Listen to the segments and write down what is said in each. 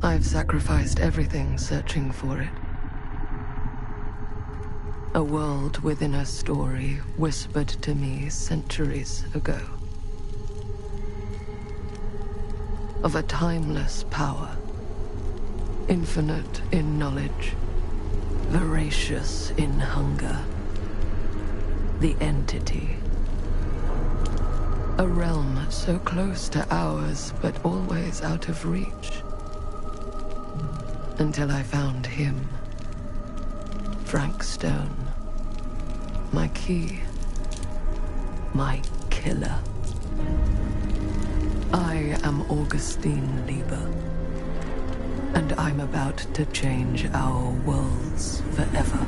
I've sacrificed everything searching for it. A world within a story whispered to me centuries ago. Of a timeless power, infinite in knowledge, voracious in hunger. The Entity. A realm so close to ours, but always out of reach. Until I found him. Frank Stone. My key. My killer. I am Augustine Lieber. And I'm about to change our worlds forever.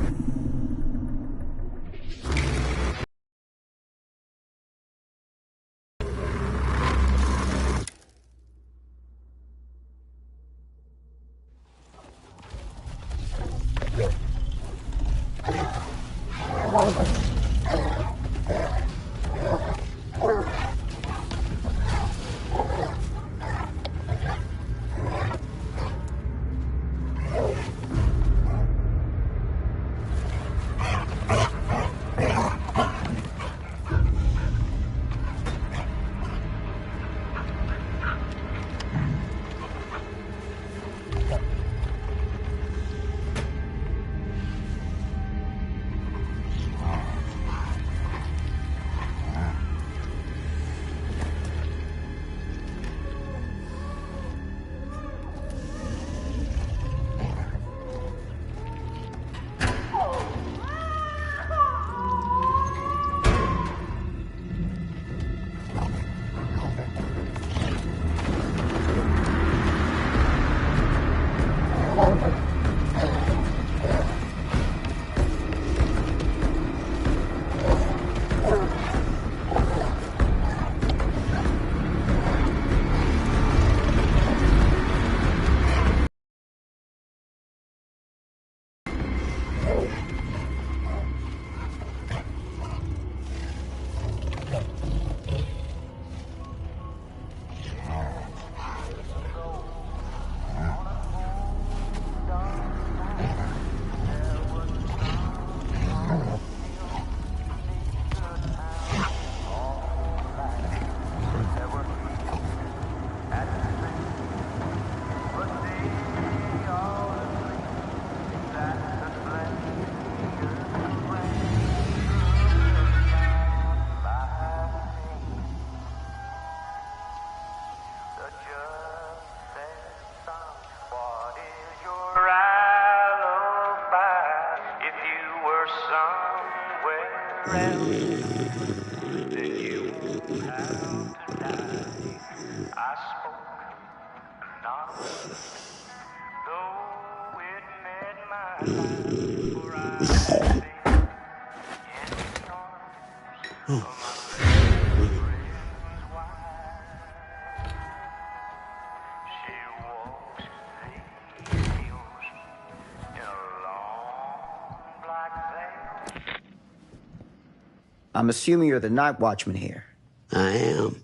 I'm assuming you're the night watchman here. I am.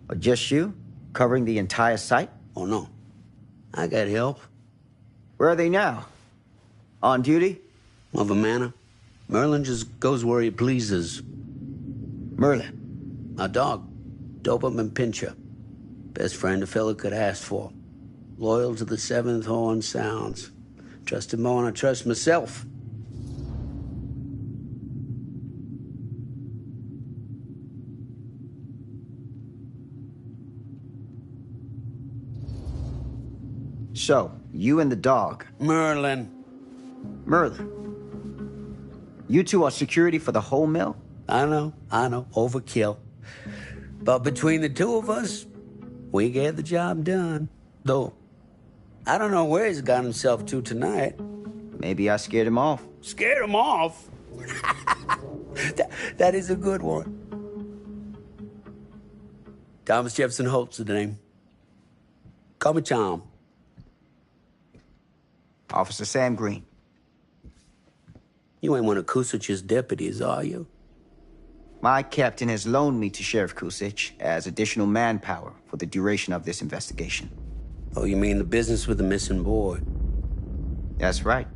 Or just you? Covering the entire site? Oh, no. I got help. Where are they now? On duty? Of a manner. Merlin just goes where he pleases. Merlin? A dog. Doberman Pinscher. Best friend a fella could ask for. Loyal to the seventh horn sounds. Trust him more than I trust myself. So, you and the dog. Merlin. Merlin. You two are security for the whole mill? I know. Overkill. But between the two of us, we get the job done. Though, I don't know where he's got himself to tonight. Maybe I scared him off. Scared him off? that is a good one. Thomas Jefferson Holt's the name. Call me Tom. Officer Sam Green. You ain't one of Kusich's deputies, are you? My captain has loaned me to Sheriff Kusich as additional manpower for the duration of this investigation. Oh, you mean the business with the missing boy? That's right.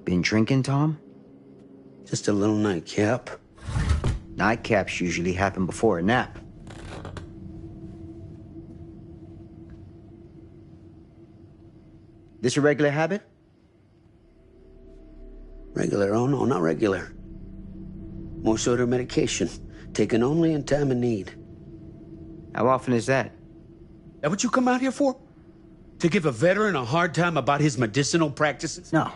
Been drinking, Tom? Just a little nightcap. Nightcaps usually happen before a nap. This a regular habit? Regular? Oh, no, not regular. More sort of medication. Taken only in time of need. How often is that? That what you come out here for? To give a veteran a hard time about his medicinal practices? No.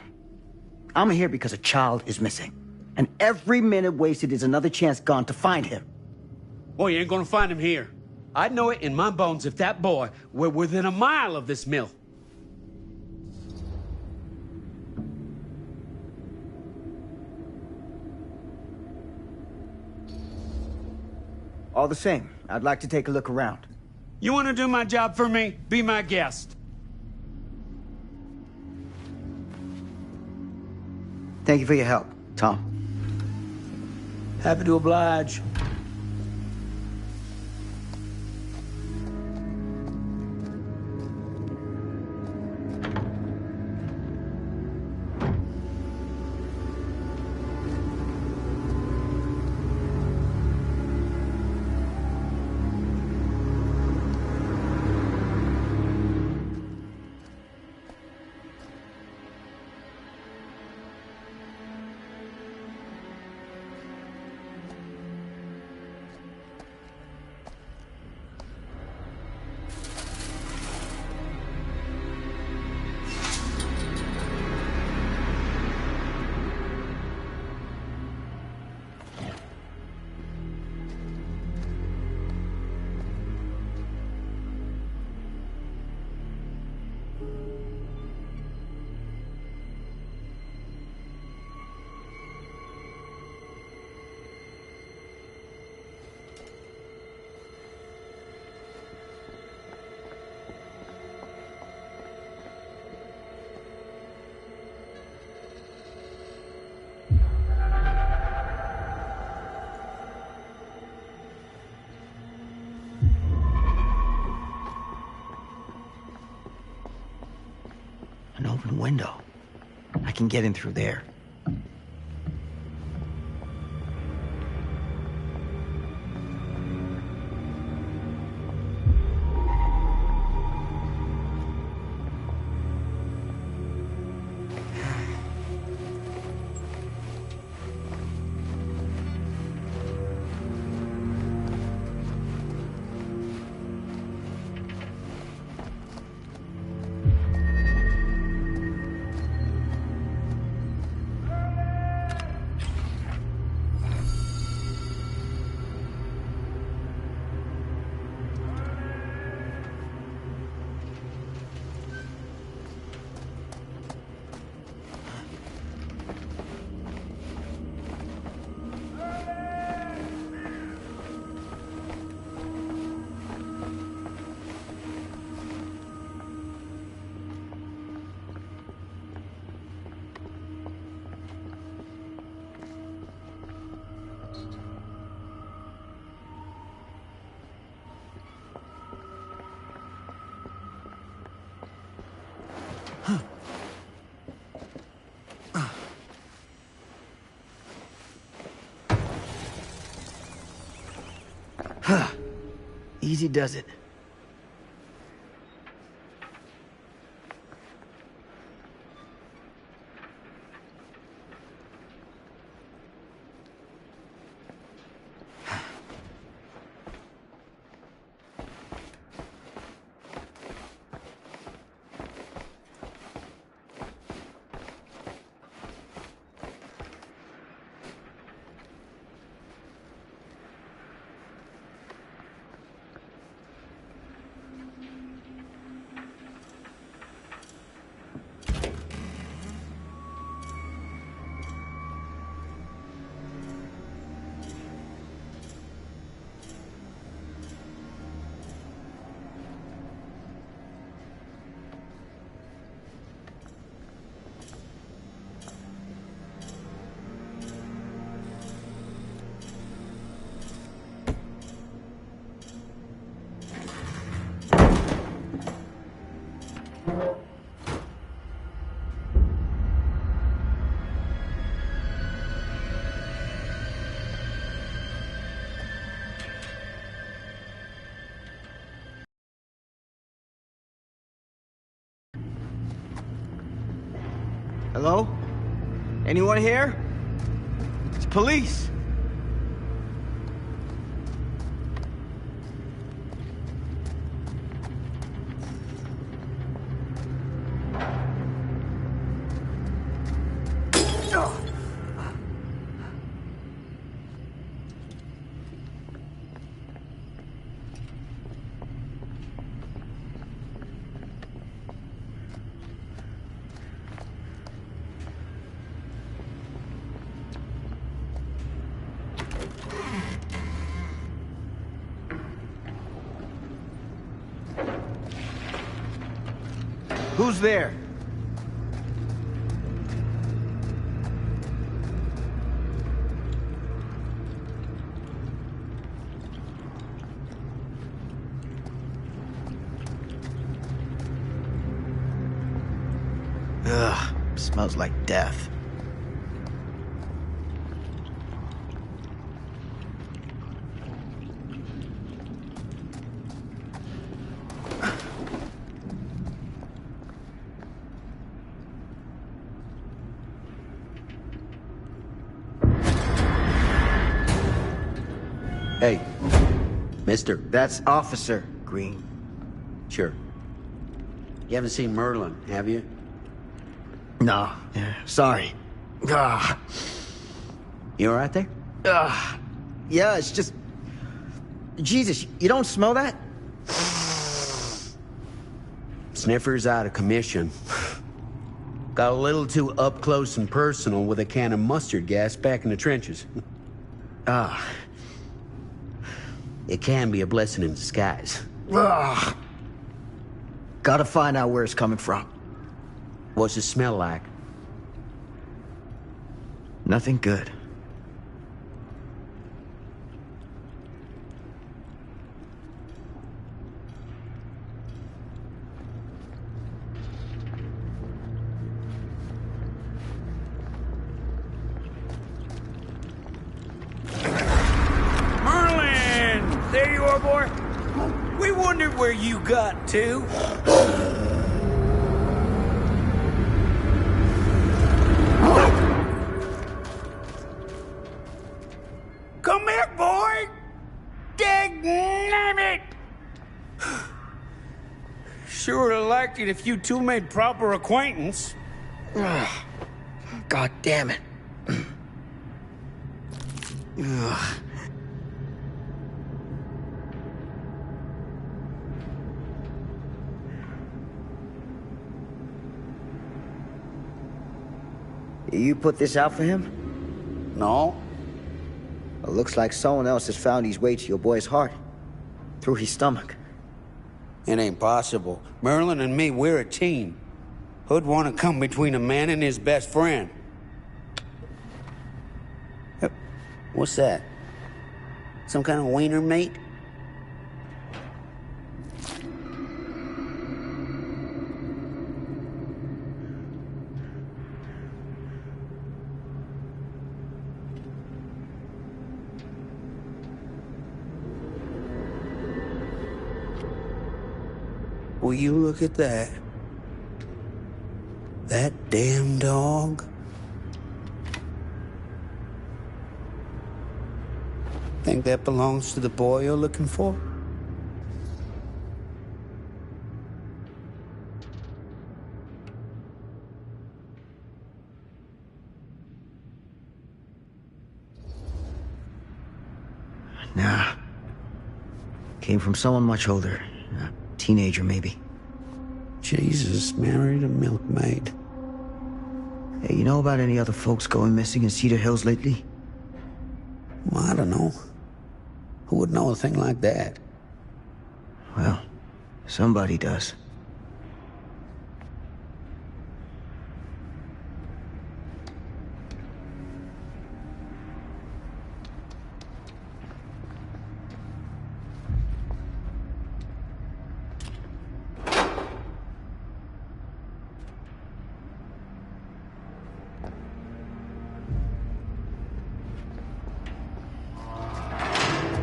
I'm here because a child is missing. And every minute wasted is another chance gone to find him. Boy, you ain't gonna find him here. I'd know it in my bones if that boy were within a mile of this mill. All the same, I'd like to take a look around. You wanna do my job for me? Be my guest. Thank you for your help, Tom. Happy to oblige. An open window. I can get in through there. Easy does it. Hello? Anyone here? It's police. Who's there? Ugh, smells like death. Hey, mister. That's Officer Green. Sure. You haven't seen Merlin, have you? No, sorry. Ah, You all right there? yeah, it's just... Jesus, you don't smell that? Sniffer's out of commission. Got a little too up close and personal with a can of mustard gas back in the trenches. Ah. It can be a blessing in disguise. Ugh. Gotta find out where it's coming from. What's it smell like? Nothing good. Merlin! There you are, boy. We wondered where you got to. Come here, boy! Dang it! Sure would have liked it if you two made proper acquaintance. God damn it. Ugh. You put this out for him? No? It looks like someone else has found his way to your boy's heart. Through his stomach. It ain't possible. Merlin and me, we're a team. Who'd want to come between a man and his best friend? What's that? Some kind of wiener mate? Will you look at that? That damn dog? Think that belongs to the boy you're looking for? Nah. Came from someone much older. A teenager, maybe. Jesus married a milkmaid. Hey, you know about any other folks going missing in Cedar Hills lately? Well, I don't know. Who would know a thing like that? Well, somebody does.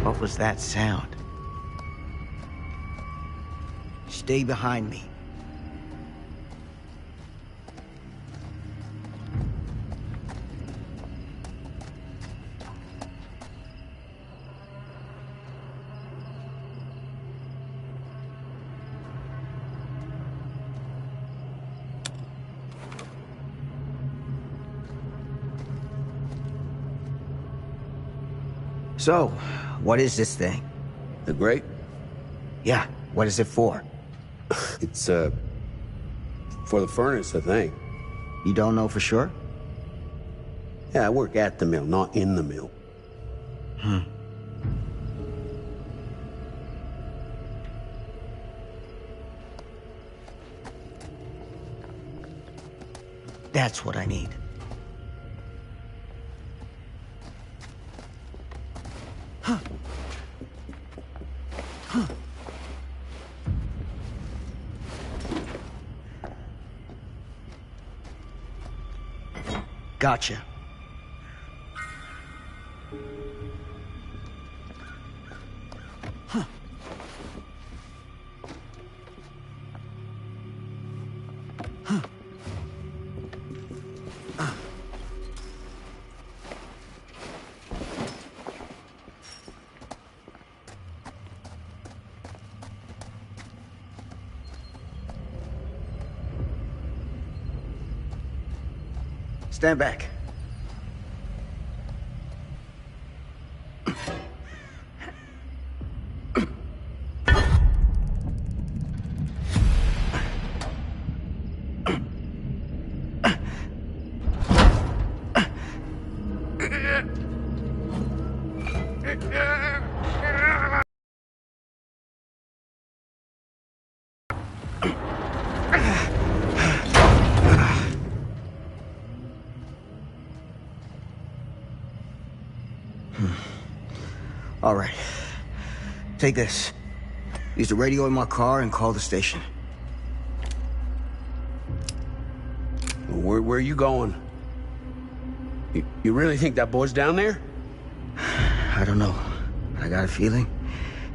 What was that sound? Stay behind me. So, what is this thing? The grate? Yeah, what is it for? It's, for the furnace, I think. You don't know for sure? Yeah, I work at the mill, not in the mill. That's what I need. Gotcha. Stand back. All right. Take this. Use the radio in my car and call the station. Where are you going? You really think that boy's down there? I don't know. I got a feeling,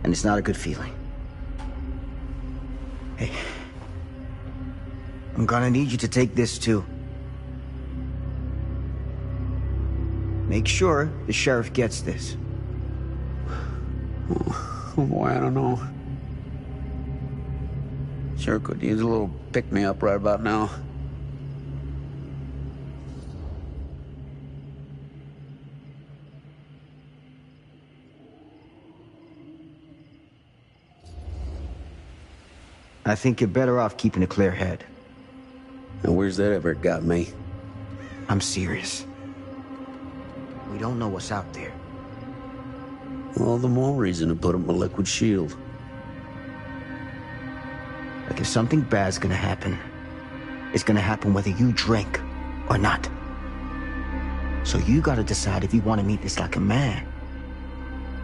and it's not a good feeling. Hey. I'm gonna need you to take this too. Make sure the sheriff gets this. Oh boy, I don't know. Sure could use a little pick-me-up right about now. I think you're better off keeping a clear head. And where's that ever got me? I'm serious. We don't know what's out there. All the more reason to put up a liquid shield. Like if something bad's gonna happen, it's gonna happen whether you drink or not. So you gotta decide if you want to meet this like a man,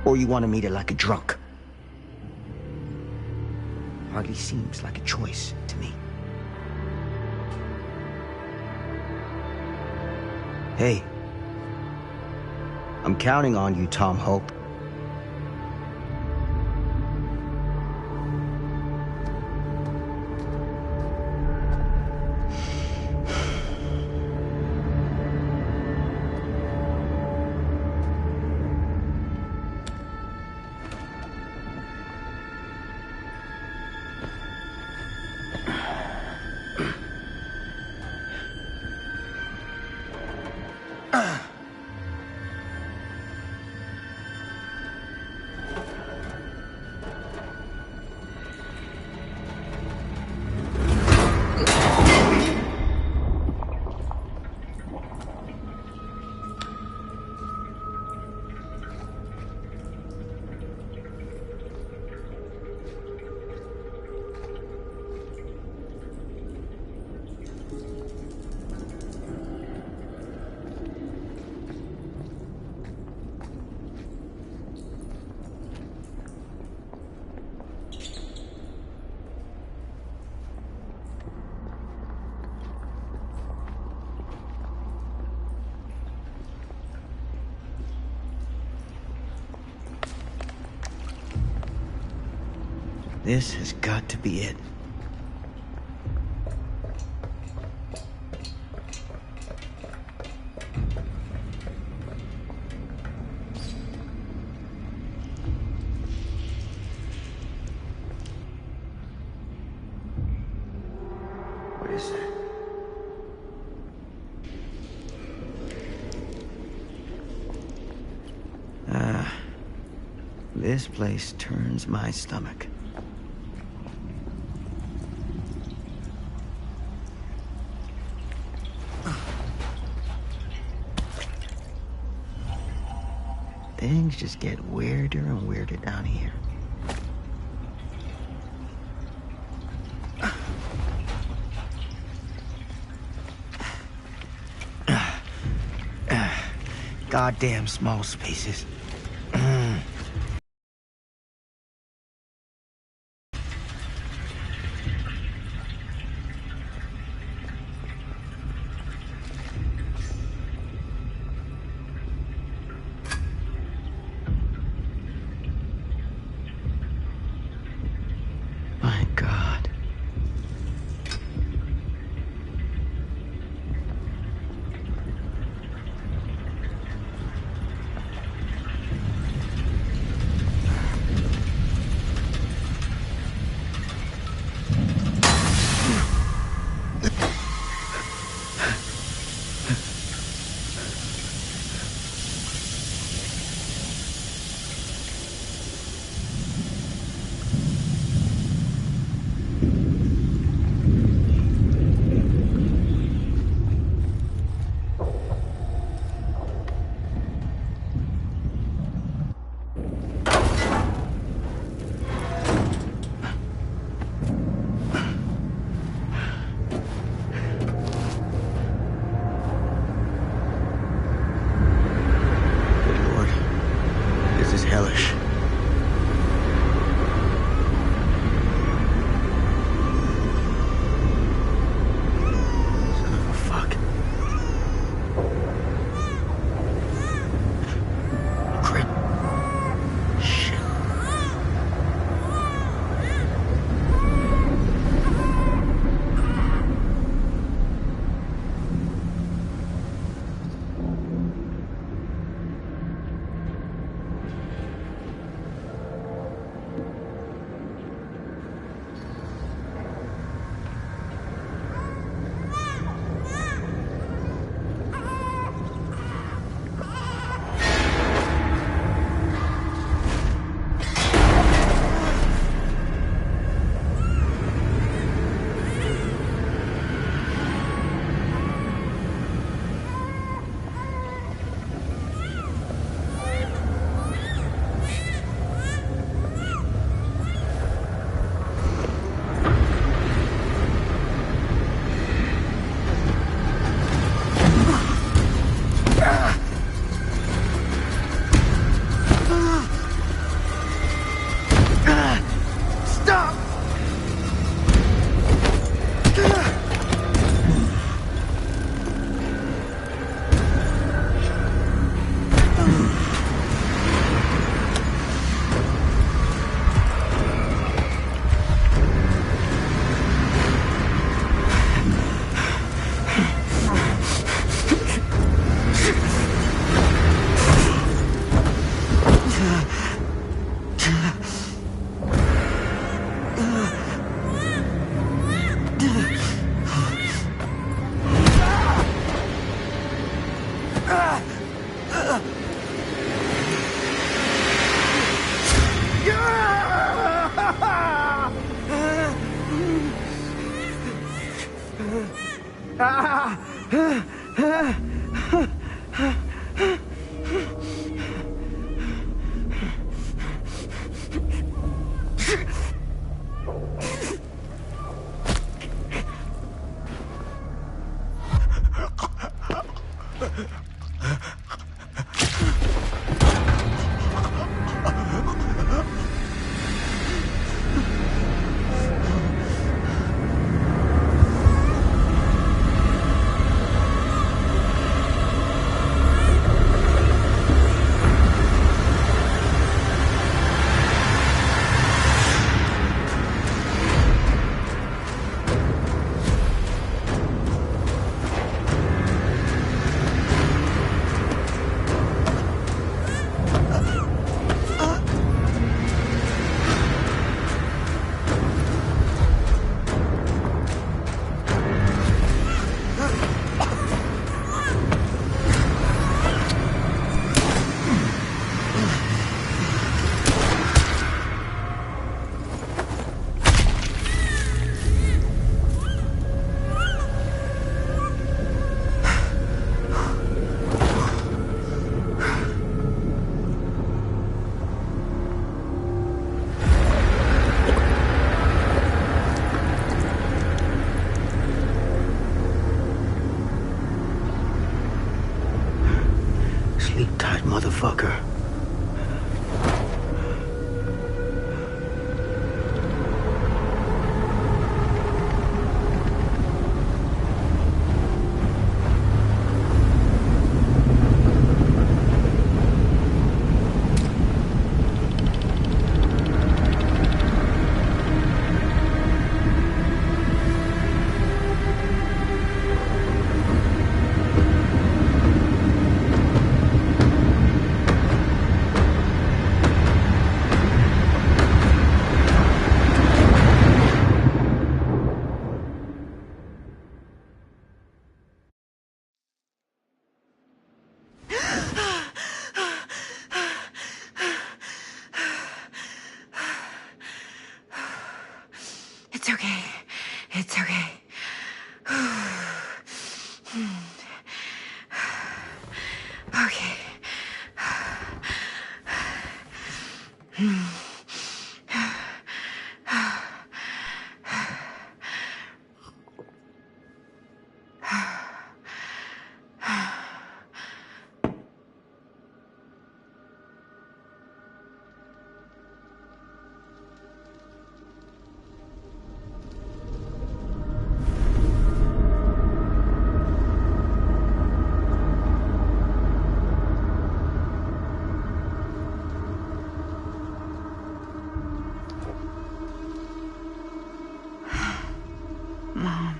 or you want to meet it like a drunk. Hardly seems like a choice to me. Hey, I'm counting on you, Tom Hope. This has got to be it. What is that? This place turns my stomach. Things just get weirder and weirder down here. Goddamn small spaces. My God. Hellish. Son of a fuck. Crap. Shit. okay. It's okay. Okay. Mom.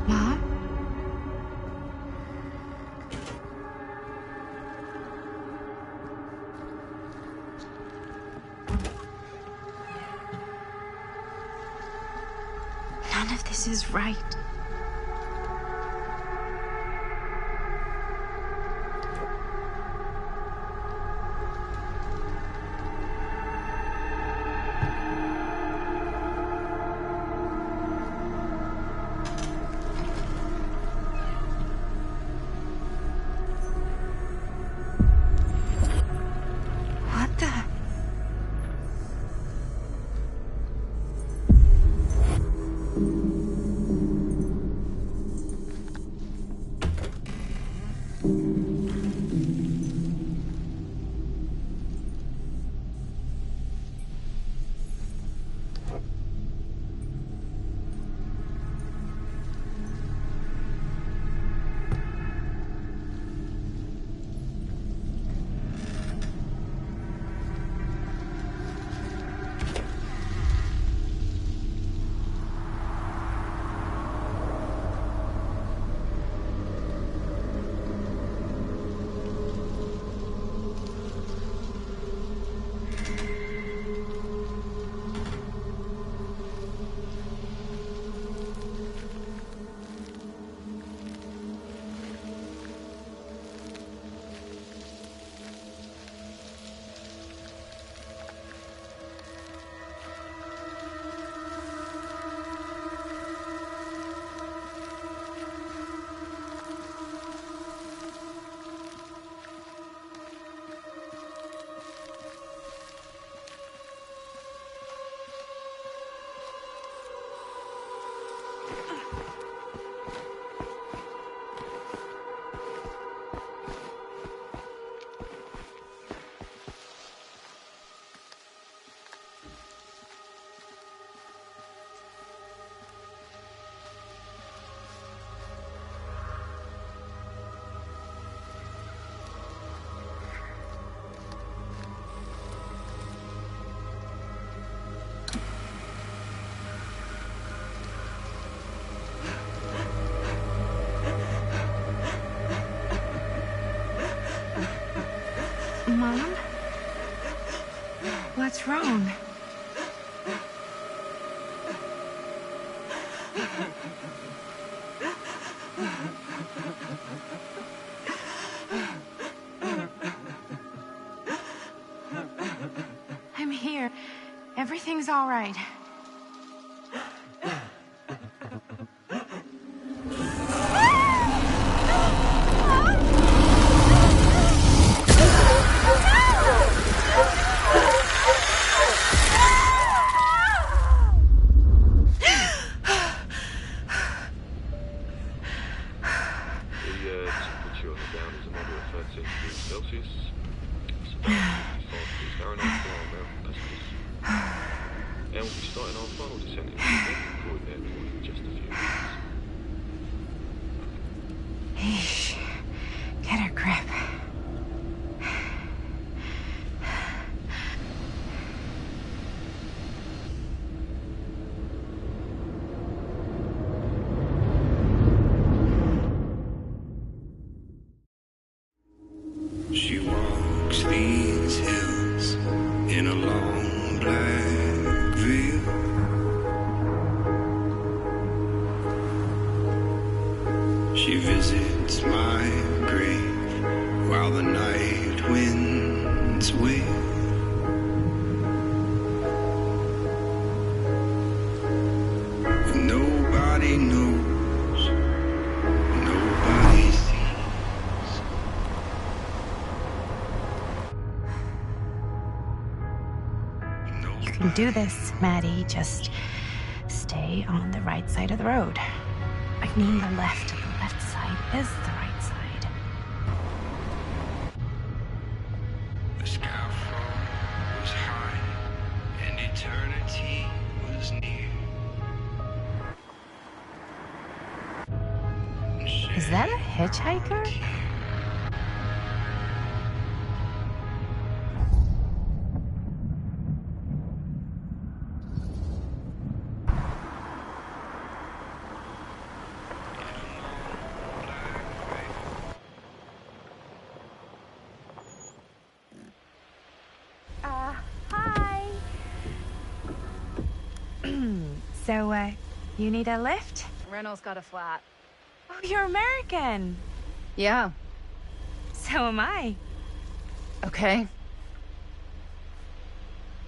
Mom? None of this is right. What the? Mom? What's wrong? I'm here. Everything's all right. Eesh. Get a grip. She walks these hills in a long black veil. She visits my grave while the night winds wail. And nobody knows, nobody sees. You can do this, Maddie. Just stay on the right side of the road. I mean the left. The left side is the right side. The scaffold was high and eternity was near. Is that a hitchhiker? Hi. So, you need a lift? Reynolds got a flat. Oh, you're American. Yeah. So am I. Okay.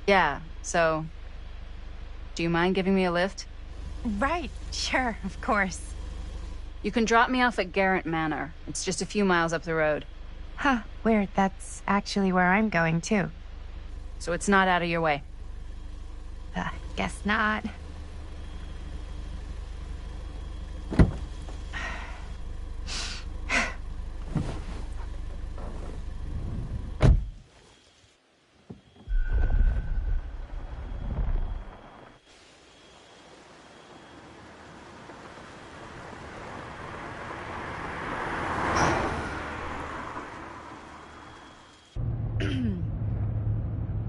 Yeah, so... Do you mind giving me a lift? Right, sure, of course. You can drop me off at Garrett Manor. It's just a few miles up the road. Huh, weird. That's actually where I'm going, too. So it's not out of your way. Guess not.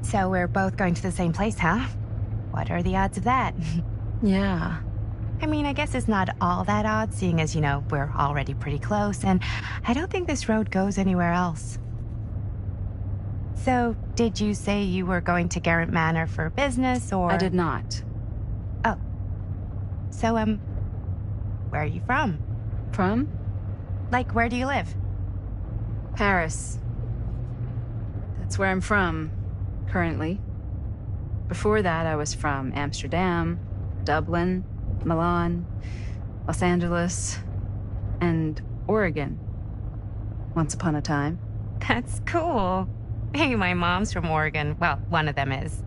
So we're both going to the same place, huh? What are the odds of that? Yeah. I mean, I guess it's not all that odd, seeing as, you know, we're already pretty close, and I don't think this road goes anywhere else. So, did you say you were going to Garrett Manor for business, or...? I did not. Oh. So, where are you from? From? Like, where do you live? Paris. That's where I'm from, currently. Before that, I was from Amsterdam, Dublin, Milan, Los Angeles, and Oregon. Once upon a time. That's cool. Hey, my mom's from Oregon. Well, one of them is.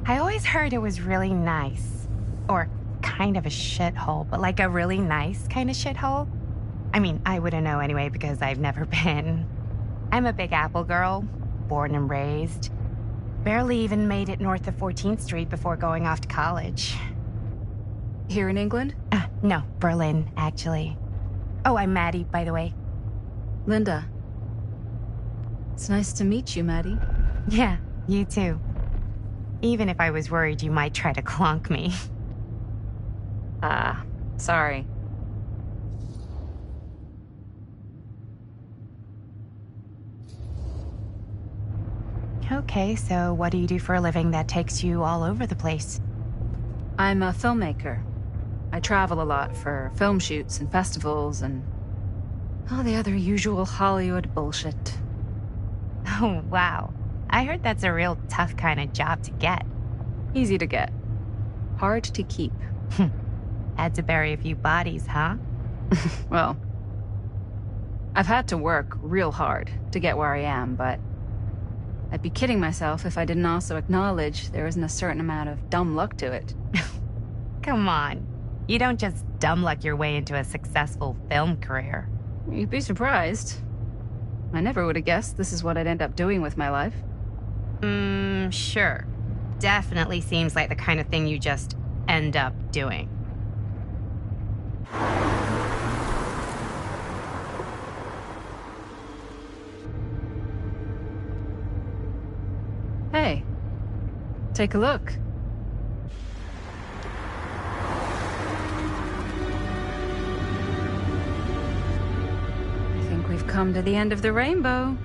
I always heard it was really nice. Or kind of a shithole, but like a really nice kind of shithole. I mean, I wouldn't know anyway because I've never been. I'm a Big Apple girl, born and raised. Barely even made it north of 14th Street before going off to college. Here in England? No, Berlin, actually. Oh, I'm Maddie, by the way. Linda. It's nice to meet you, Maddie. Yeah, you too. Even if I was worried you might try to clonk me. Sorry. Okay, so what do you do for a living that takes you all over the place? I'm a filmmaker. I travel a lot for film shoots and festivals and all the other usual Hollywood bullshit. Oh, wow. I heard that's a real tough kind of job to get. Easy to get. Hard to keep. Had to bury a few bodies, huh? Well, I've had to work real hard to get where I am, but I'd be kidding myself if I didn't also acknowledge there isn't a certain amount of dumb luck to it. Come on. You don't just dumb luck your way into a successful film career. You'd be surprised. I never would have guessed this is what I'd end up doing with my life. Sure. Definitely seems like the kind of thing you just end up doing. Hey, take a look. I think we've come to the end of the rainbow.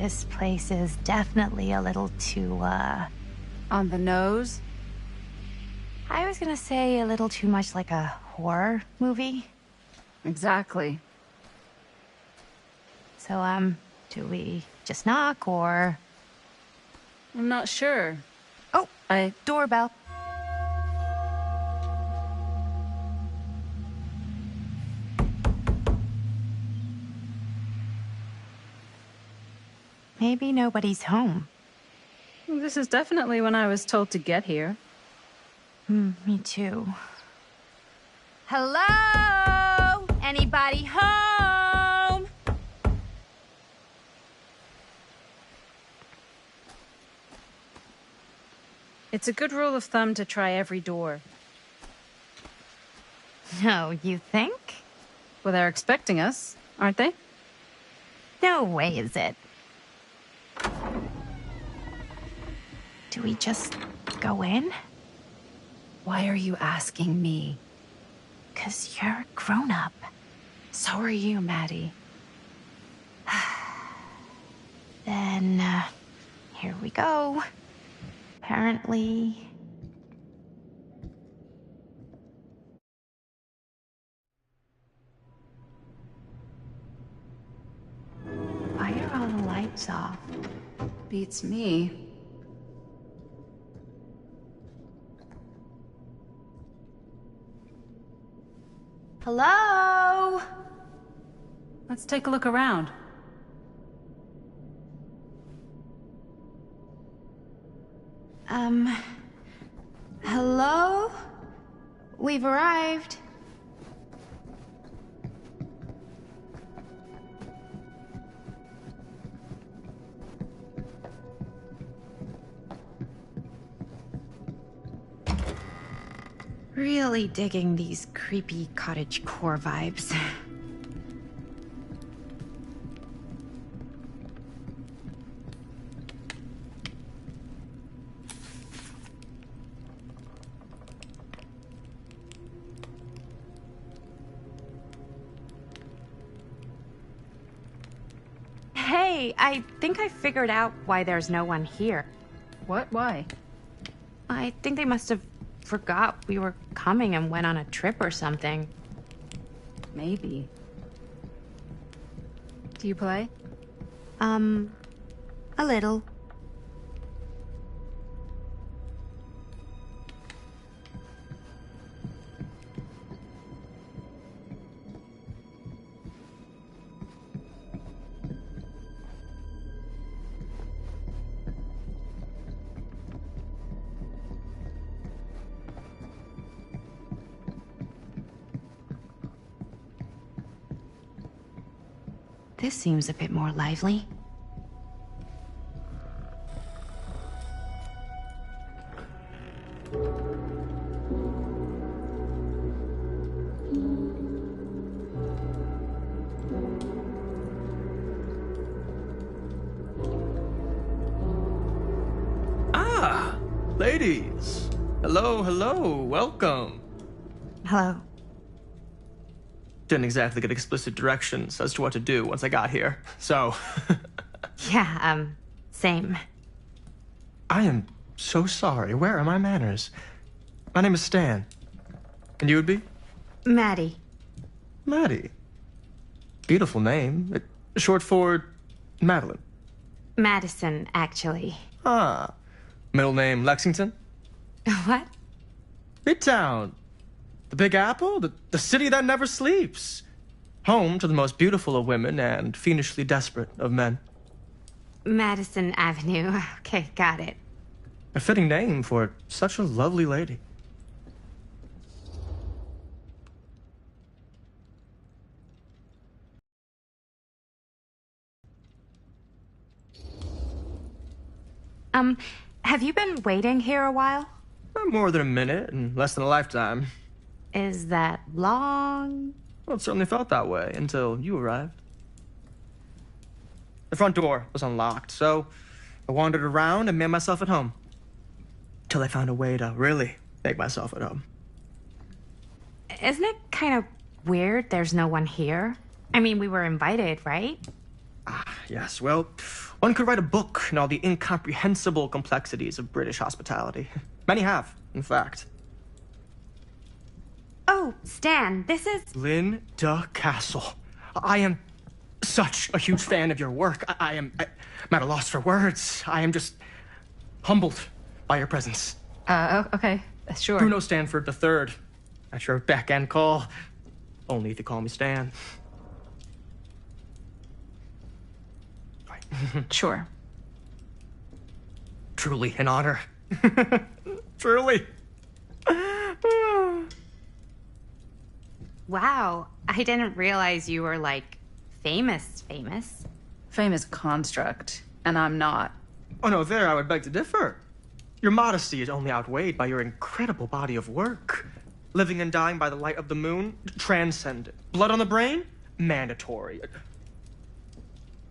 This place is definitely a little too, On the nose? I was gonna say a little too much like a horror movie. Exactly. So, do we just knock, or... I'm not sure. Oh, doorbell. Maybe nobody's home. This is definitely when I was told to get here. Me too. Hello? Anybody home? It's a good rule of thumb to try every door. No, you think? Well, they're expecting us, aren't they? No way is it. Do we just go in? Why are you asking me? 'Cause you're a grown-up. So are you, Maddie. Then, here we go. Apparently... Why are all the lights off? Beats me. Hello? Let's take a look around. Hello? We've arrived. Really digging these creepy cottagecore vibes. Hey, I think I figured out why there's no one here. What? Why? I think they must have forgot we were coming and went on a trip or something. Maybe. Do you play? A little. This seems a bit more lively. Ah, ladies. Hello, hello, welcome. Hello. Didn't exactly get explicit directions as to what to do once I got here, so... Yeah, same. I am so sorry. Where are my manners? My name is Stan. And you would be? Maddie. Maddie. Beautiful name. Short for Madeline. Madison, actually. Ah. Middle name Lexington? What? Midtown. The Big Apple? The city that never sleeps. Home to the most beautiful of women and fiendishly desperate of men. Madison Avenue. Okay, got it. A fitting name for such a lovely lady. Have you been waiting here a while? More than a minute and less than a lifetime. Is that long? Well, it certainly felt that way until you arrived. The front door was unlocked, so I wandered around and made myself at home. Till I found a way to really make myself at home. Isn't it kind of weird there's no one here? I mean, we were invited, right? Ah, yes. Well, One could write a book in all the incomprehensible complexities of British hospitality. Many have, in fact. Oh, Stan, this is... Linda Castle. I am such a huge fan of your work. I'm at a loss for words. I am just humbled by your presence. Okay, sure. Bruno Stanford III, at your beck and call. Only if you call me Stan. Sure. Truly an honor. Truly. Wow, I didn't realize you were, like, famous. Famous construct, and I'm not. Oh no, there I would beg to differ. Your modesty is only outweighed by your incredible body of work. Living and dying by the light of the moon, transcendent. Blood on the brain, mandatory.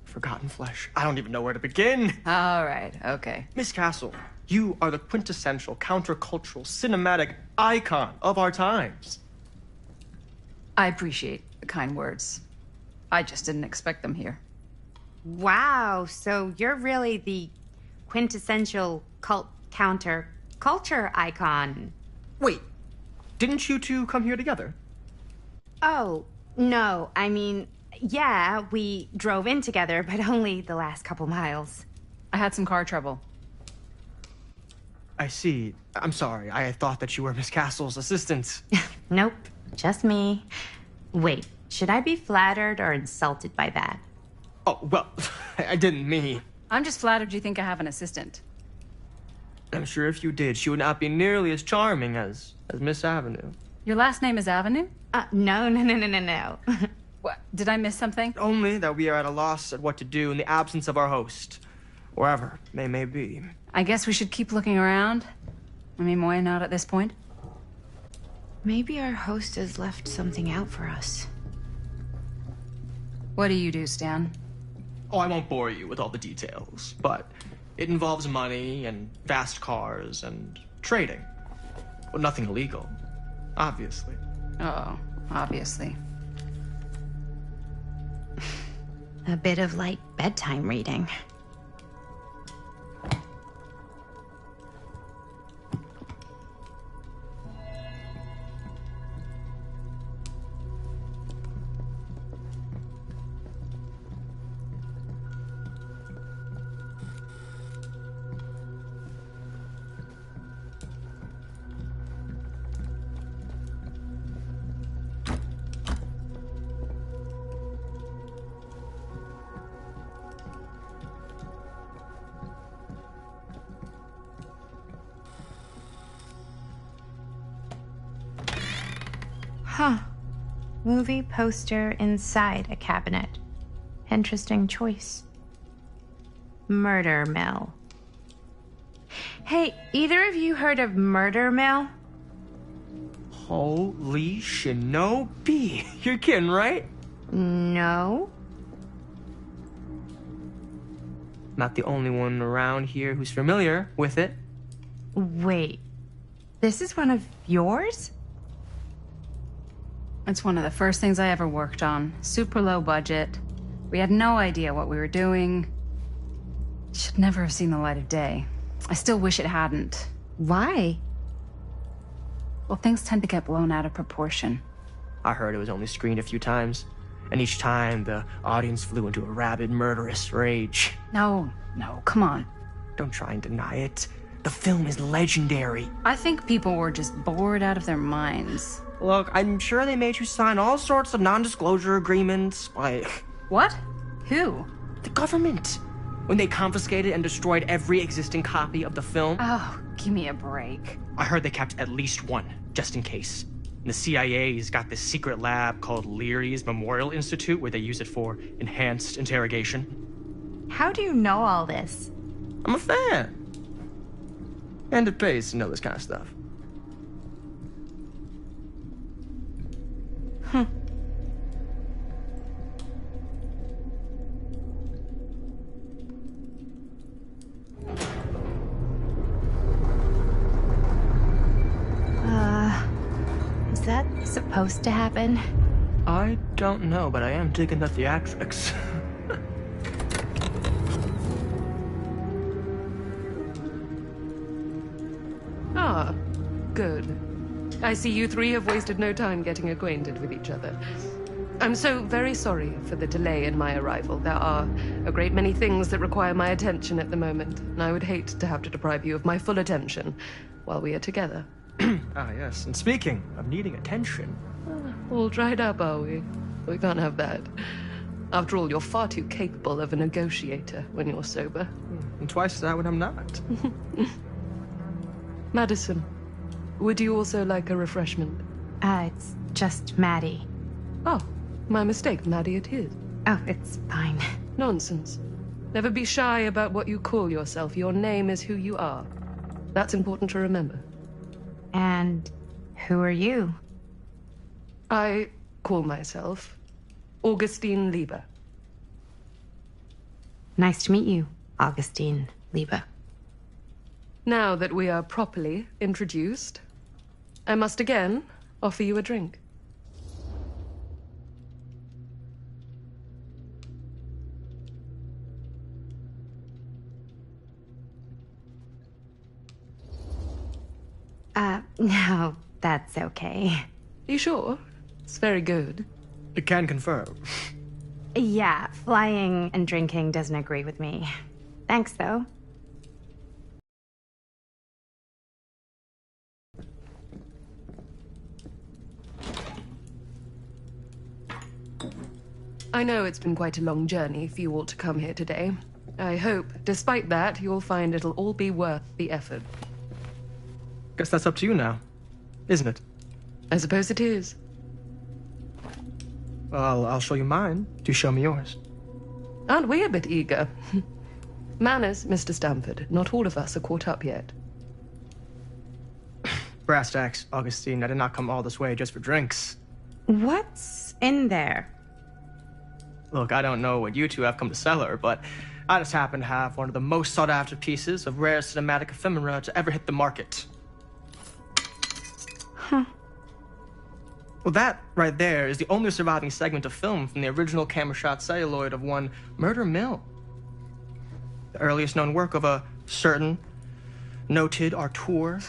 Forgotten flesh. I don't even know where to begin. All right, okay. Miss Castle, you are the quintessential countercultural cinematic icon of our times. I appreciate the kind words. I just didn't expect them here. Wow, so you're really the quintessential counter-culture icon. Wait, didn't you two come here together? Oh, no, I mean, yeah, we drove in together, but only the last couple miles. I had some car trouble. I see. I'm sorry. I thought that you were Miss Castle's assistant. Nope, just me. Wait, should I be flattered or insulted by that? Oh, well, I didn't mean. I'm just flattered you think I have an assistant. I'm sure if you did, she would not be nearly as charming as Miss Avenue. Your last name is Avenue? No. What? Did I miss something? Only that we are at a loss at what to do in the absence of our host, wherever they may be. I guess we should keep looking around. I mean, why not at this point? Maybe our host has left something out for us. What do you do, Stan? Oh, I won't bore you with all the details, but it involves money and fast cars and trading. Well, nothing illegal, obviously. Oh, obviously. A bit of light bedtime reading. Huh. Movie poster inside a cabinet. Interesting choice. Murder Mill. Hey, either of you heard of Murder Mill? Holy shinobi. You're kidding, right? No. Not the only one around here who's familiar with it. Wait. This is one of yours? It's one of the first things I ever worked on. Super low budget. We had no idea what we were doing. Should never have seen the light of day. I still wish it hadn't. Why? Well, things tend to get blown out of proportion. I heard it was only screened a few times, and each time the audience flew into a rabid, murderous rage. No, come on. Don't try and deny it. The film is legendary. I think people were just bored out of their minds. Look, I'm sure they made you sign all sorts of non-disclosure agreements, like... What? Who? The government. When they confiscated and destroyed every existing copy of the film. Oh, give me a break. I heard they kept at least one, just in case. And the CIA's got this secret lab called Leary's Memorial Institute where they use it for enhanced interrogation. How do you know all this? I'm a fan. And it pays to know this kind of stuff. Is that supposed to happen? I don't know, but I am digging the theatrics. good. I see you three have wasted no time getting acquainted with each other. I'm so very sorry for the delay in my arrival. There are a great many things that require my attention at the moment, and I would hate to have to deprive you of my full attention while we are together. Ah, yes. And speaking of needing attention... All dried up, are we? We can't have that. After all, you're far too capable of a negotiator when you're sober. And twice that when I'm not. Madison, would you also like a refreshment? It's just Maddie. Oh, my mistake. Maddie it is. Oh, it's fine. Nonsense. Never be shy about what you call yourself. Your name is who you are. That's important to remember. And who are you? I call myself Augustine Lieber. Nice to meet you, Augustine Lieber. Now that we are properly introduced, I must again offer you a drink. No, that's okay. You sure? It's very good. I can confirm. Yeah, flying and drinking doesn't agree with me. Thanks, though. I know it's been quite a long journey for you all to come here today. I hope, despite that, you'll find it'll all be worth the effort. Guess that's up to you now, isn't it? I suppose it is. Well, I'll show you mine. Do show me yours. Aren't we a bit eager? Manners, Mr. Stamford. Not all of us are caught up yet. Brass tacks, Augustine. I did not come all this way just for drinks. What's in there? Look, I don't know what you two have come to cellar, but I just happen to have one of the most sought-after pieces of rare cinematic ephemera to ever hit the market. Huh. Well, that right there is the only surviving segment of film from the original camera shot celluloid of one Murder Mill. The earliest known work of a certain noted auteur,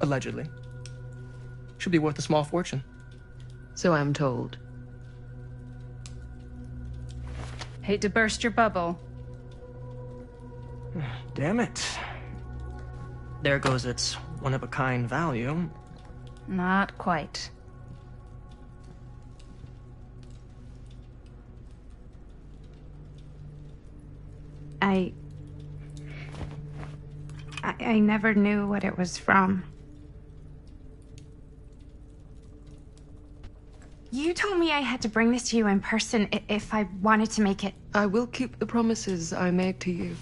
allegedly. Should be worth a small fortune. So I'm told. Hate to burst your bubble. Damn it. There goes its one-of-a-kind value. Not quite. I never knew what it was from. You told me I had to bring this to you in person if I wanted to make it. I will keep the promises I made to you.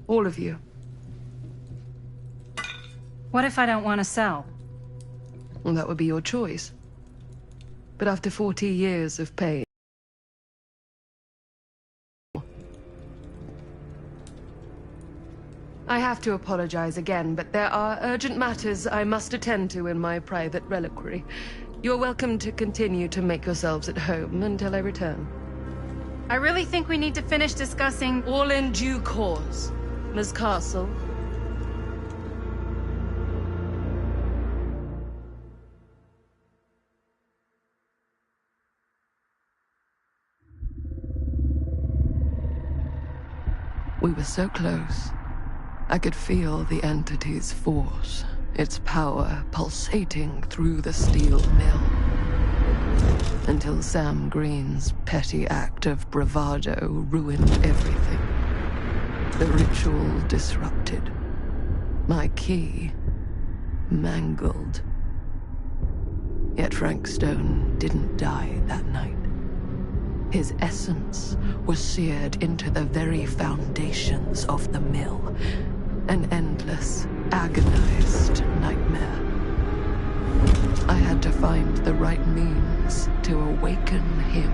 All of you. What if I don't want to sell? Well, that would be your choice. But after 40 years of pain... I have to apologize again, but there are urgent matters I must attend to in my private reliquary. You're welcome to continue to make yourselves at home until I return. I really think we need to finish discussing... All in due course, Ms. Castle. We were so close. I could feel the entity's force, its power pulsating through the steel mill. Until Sam Green's petty act of bravado ruined everything. The ritual disrupted. My key mangled. Yet Frank Stone didn't die that night. His essence was seared into the very foundations of the mill. An endless, agonized nightmare. I had to find the right means to awaken him.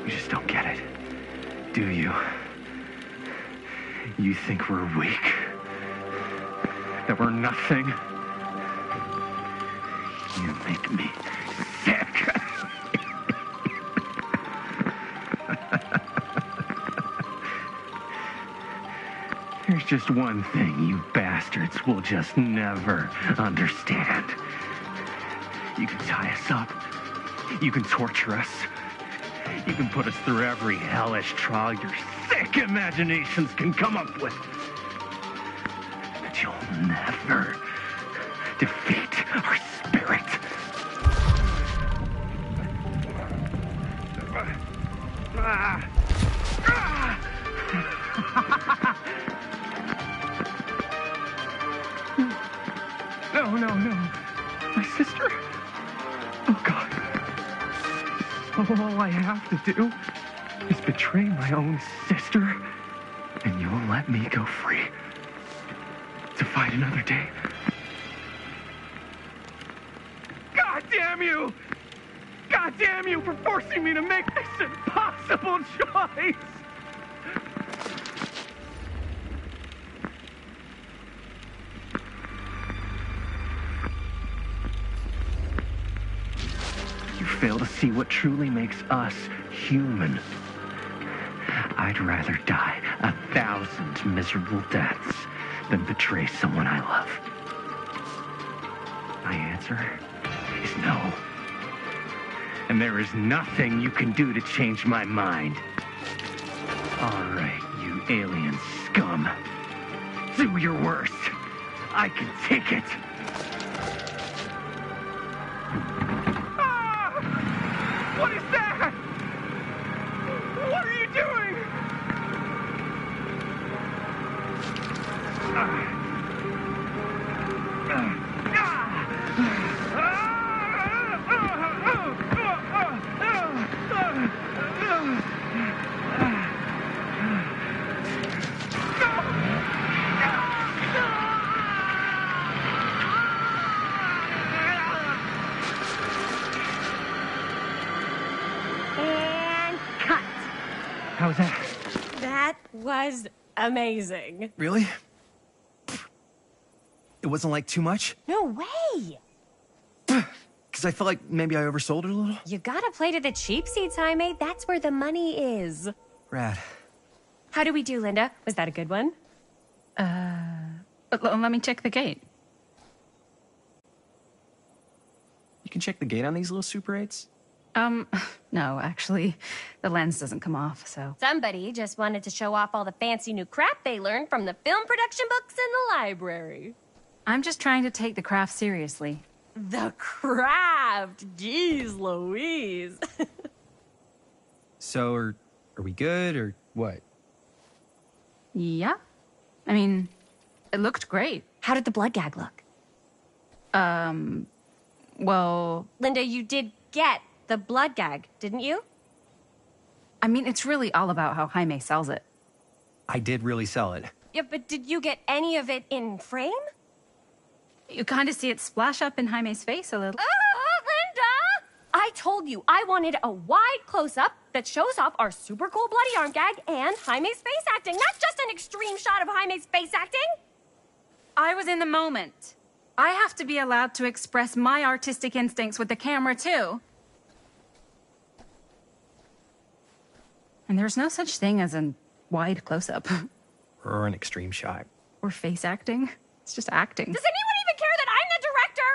You just don't get it, do you? You think we're weak? That we're nothing? You make me sick. There's just one thing you bastards will just never understand. You can tie us up. You can torture us. You can put us through every hellish trial your sick imaginations can come up with. But you'll never defeat our spirit. No. My sister? Oh, God. All I have to do is betray my own sister, and you'll let me go free to fight another day. God damn you! God damn you for forcing me to make this impossible choice! Fail to see what truly makes us human. I'd rather die 1,000 miserable deaths than betray someone I love. My answer is no. And there is nothing you can do to change my mind. All right, you alien scum. Do your worst. I can take it. What is that? What are you doing? How was that? That was amazing. Really? It wasn't like too much? No way! Because I felt like maybe I oversold it a little? You gotta play to the cheap seats, Jaime. That's where the money is. Rad. How do we do, Linda? Was that a good one? Let me check the gate. You can check the gate on these little Super 8s? No, actually, the lens doesn't come off, so... Somebody just wanted to show off all the fancy new crap they learned from the film production books in the library. I'm just trying to take the craft seriously. The craft! Jeez Louise! So, are we good, or what? Yeah. I mean, it looked great. How did the blood gag look? Well... Linda, you did get the blood gag, didn't you? I mean, it's really all about how Jaime sells it. I did really sell it. Yeah, but did you get any of it in frame? You kind of see it splash up in Jaime's face a little. Linda! I told you I wanted a wide close-up that shows off our super cool bloody arm gag and Jaime's face acting, not just an extreme shot of Jaime's face acting. I was in the moment. I have to be allowed to express my artistic instincts with the camera, too. And there's no such thing as a wide close-up. Or an extreme shot. Or face acting. It's just acting. Does anyone even care that I'm the director?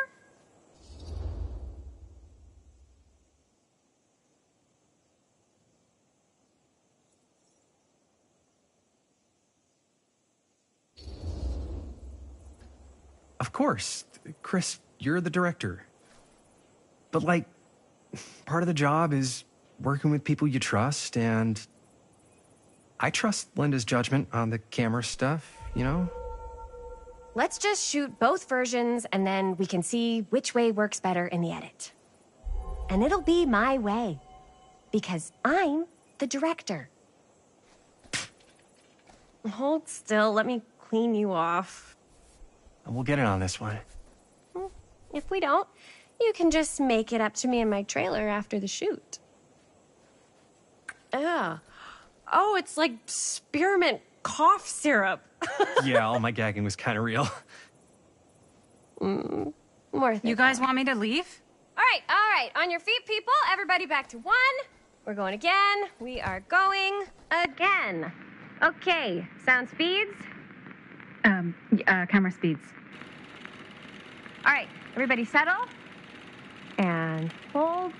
Of course. Chris, you're the director. But, like, part of the job is working with people you trust, and I trust Linda's judgment on the camera stuff, you know? Let's just shoot both versions, and then we can see which way works better in the edit. And it'll be my way, because I'm the director. Hold still, let me clean you off. And we'll get it on this one. If we don't, you can just make it up to me in my trailer after the shoot. Oh, it's like spearmint cough syrup. Yeah, all my gagging was kind of real. More You guys want me to leave? All right. On your feet, people. Everybody back to 1. We're going again. We are going again. Okay, sound speeds. Camera speeds. All right, everybody settle. And hold.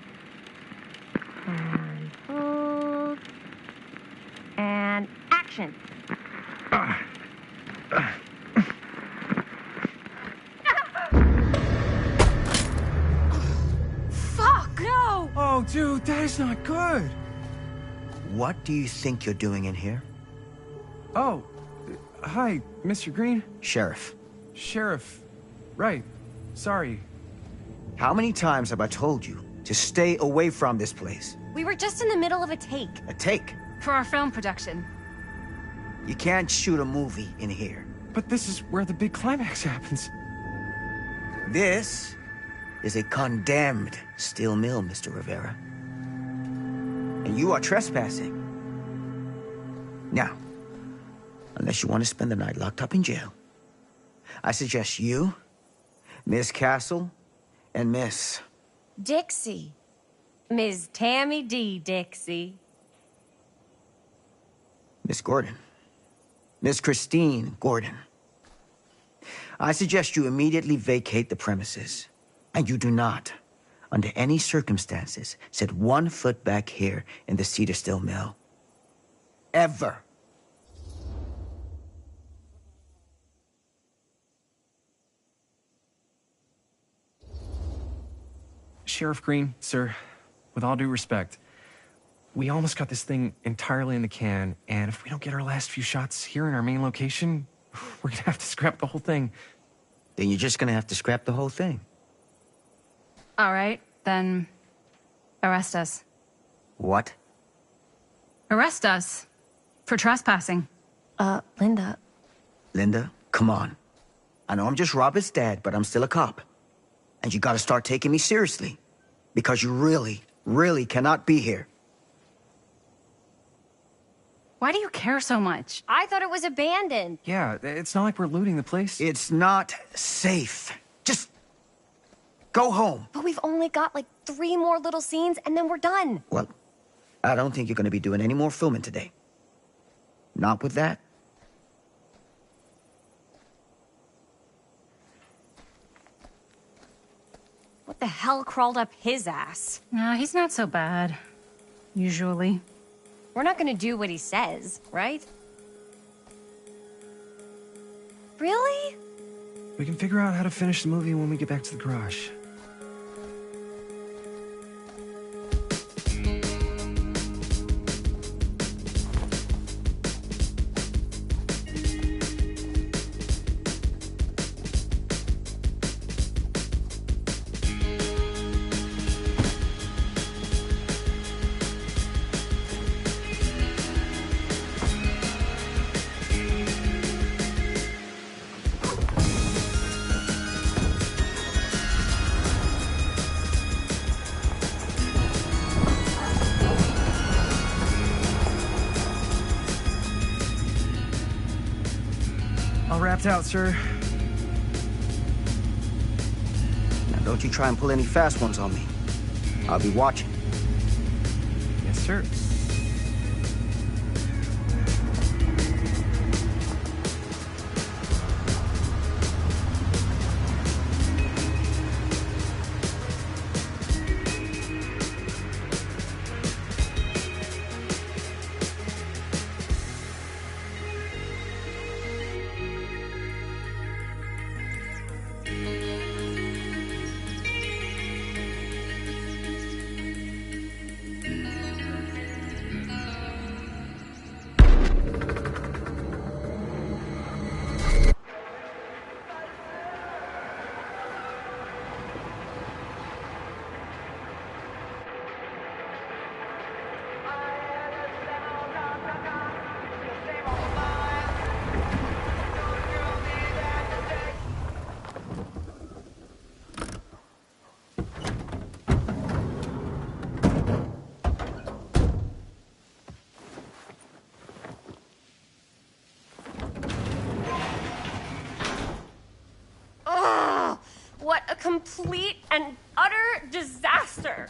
And hold. And action. Fuck, no! Oh, dude, that is not good. What do you think you're doing in here? Oh, hi, Mr. Green. Sheriff. Sheriff. Right. Sorry. How many times have I told you to stay away from this place? We were just in the middle of a take. A take? For our film production. You can't shoot a movie in here. But this is where the big climax happens. This is a condemned steel mill, Mr. Rivera. And you are trespassing. Now, unless you want to spend the night locked up in jail, I suggest you, Miss Castle, and Miss... Dixie. Ms. Tammy D. Dixie. Miss Gordon. Miss Christine Gordon. I suggest you immediately vacate the premises. And you do not, under any circumstances, set 1 foot back here in the Cedar Steel Mill. Ever. Sheriff Green, sir, with all due respect, we almost got this thing entirely in the can, and if we don't get our last few shots here in our main location, we're gonna have to scrap the whole thing. Then you're just gonna have to scrap the whole thing. All right, then arrest us. What? Arrest us for trespassing. Linda. Linda, come on. I know I'm just Robert's dad, but I'm still a cop. And you gotta start taking me seriously. Because you really, really cannot be here. Why do you care so much? I thought it was abandoned. Yeah, it's not like we're looting the place. It's not safe. Just go home. But we've only got like 3 more little scenes and then we're done. Well, I don't think you're gonna be doing any more filming today. Not with that. What the hell crawled up his ass? No, he's not so bad. Usually. We're not gonna do what he says, right? Really? We can figure out how to finish the movie when we get back to the garage. All wrapped out, sir. Now don't you try and pull any fast ones on me. I'll be watching. Yes, sir. complete and utter disaster.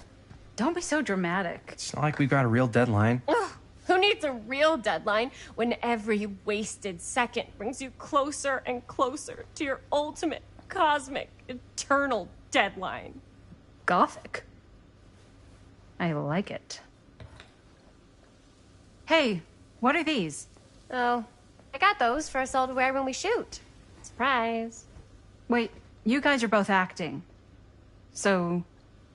Don't be so dramatic. It's not like we've got a real deadline. Ugh, who needs a real deadline when every wasted second brings you closer and closer to your ultimate, cosmic, eternal deadline? Gothic. I like it. Hey, what are these? Oh, I got those for us all to wear when we shoot. Surprise. Wait, you guys are both acting. So,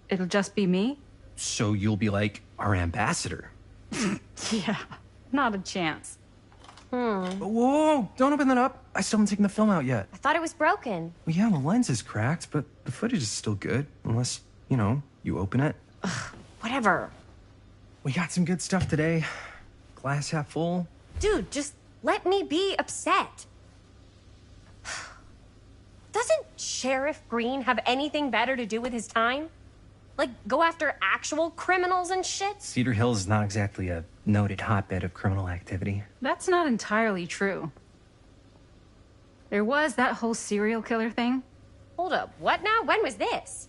it'll just be me? So you'll be like our ambassador. Yeah, not a chance. Whoa, don't open that up. I still haven't taken the film out yet. I thought it was broken. Well, yeah, the lens is cracked, but the footage is still good. Unless, you open it. Whatever. We got some good stuff today. Glass half full. Dude, just let me be upset. Doesn't Sheriff Green have anything better to do with his time? Like, go after actual criminals and shit? Cedar Hills is not exactly a noted hotbed of criminal activity. That's not entirely true. There was that whole serial killer thing. Hold up, what now? When was this?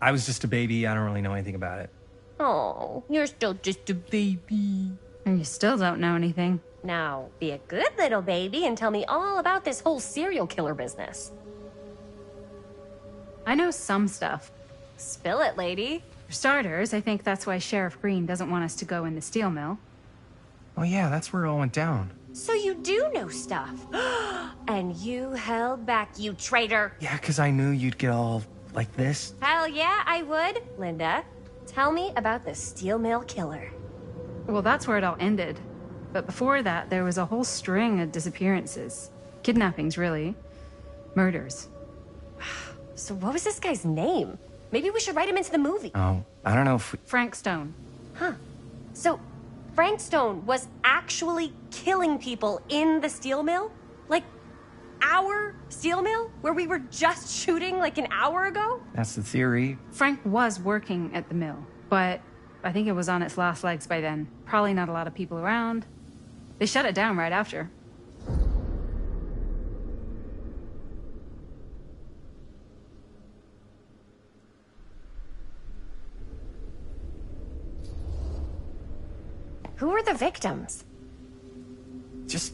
I was just a baby. I don't really know anything about it. Oh, you're still just a baby. And you still don't know anything. Now, be a good little baby and tell me all about this whole serial killer business. I know some stuff. Spill it, lady. For starters, I think that's why Sheriff Green doesn't want us to go in the steel mill. Oh yeah, that's where it all went down. So you do know stuff. And you held back, you traitor. Yeah, because I knew you'd get all like this. Hell yeah, I would. Linda, tell me about the steel mill killer. Well, that's where it all ended. But before that, there was a whole string of disappearances. Kidnappings, really. Murders. So what was this guy's name? Maybe we should write him into the movie. Oh, I don't know if we... Frank Stone. Huh. So, Frank Stone was actually killing people in the steel mill? Like, our steel mill? Where we were just shooting like an hour ago? That's the theory. Frank was working at the mill, but I think it was on its last legs by then. Probably not a lot of people around. They shut it down right after. Who were the victims? Just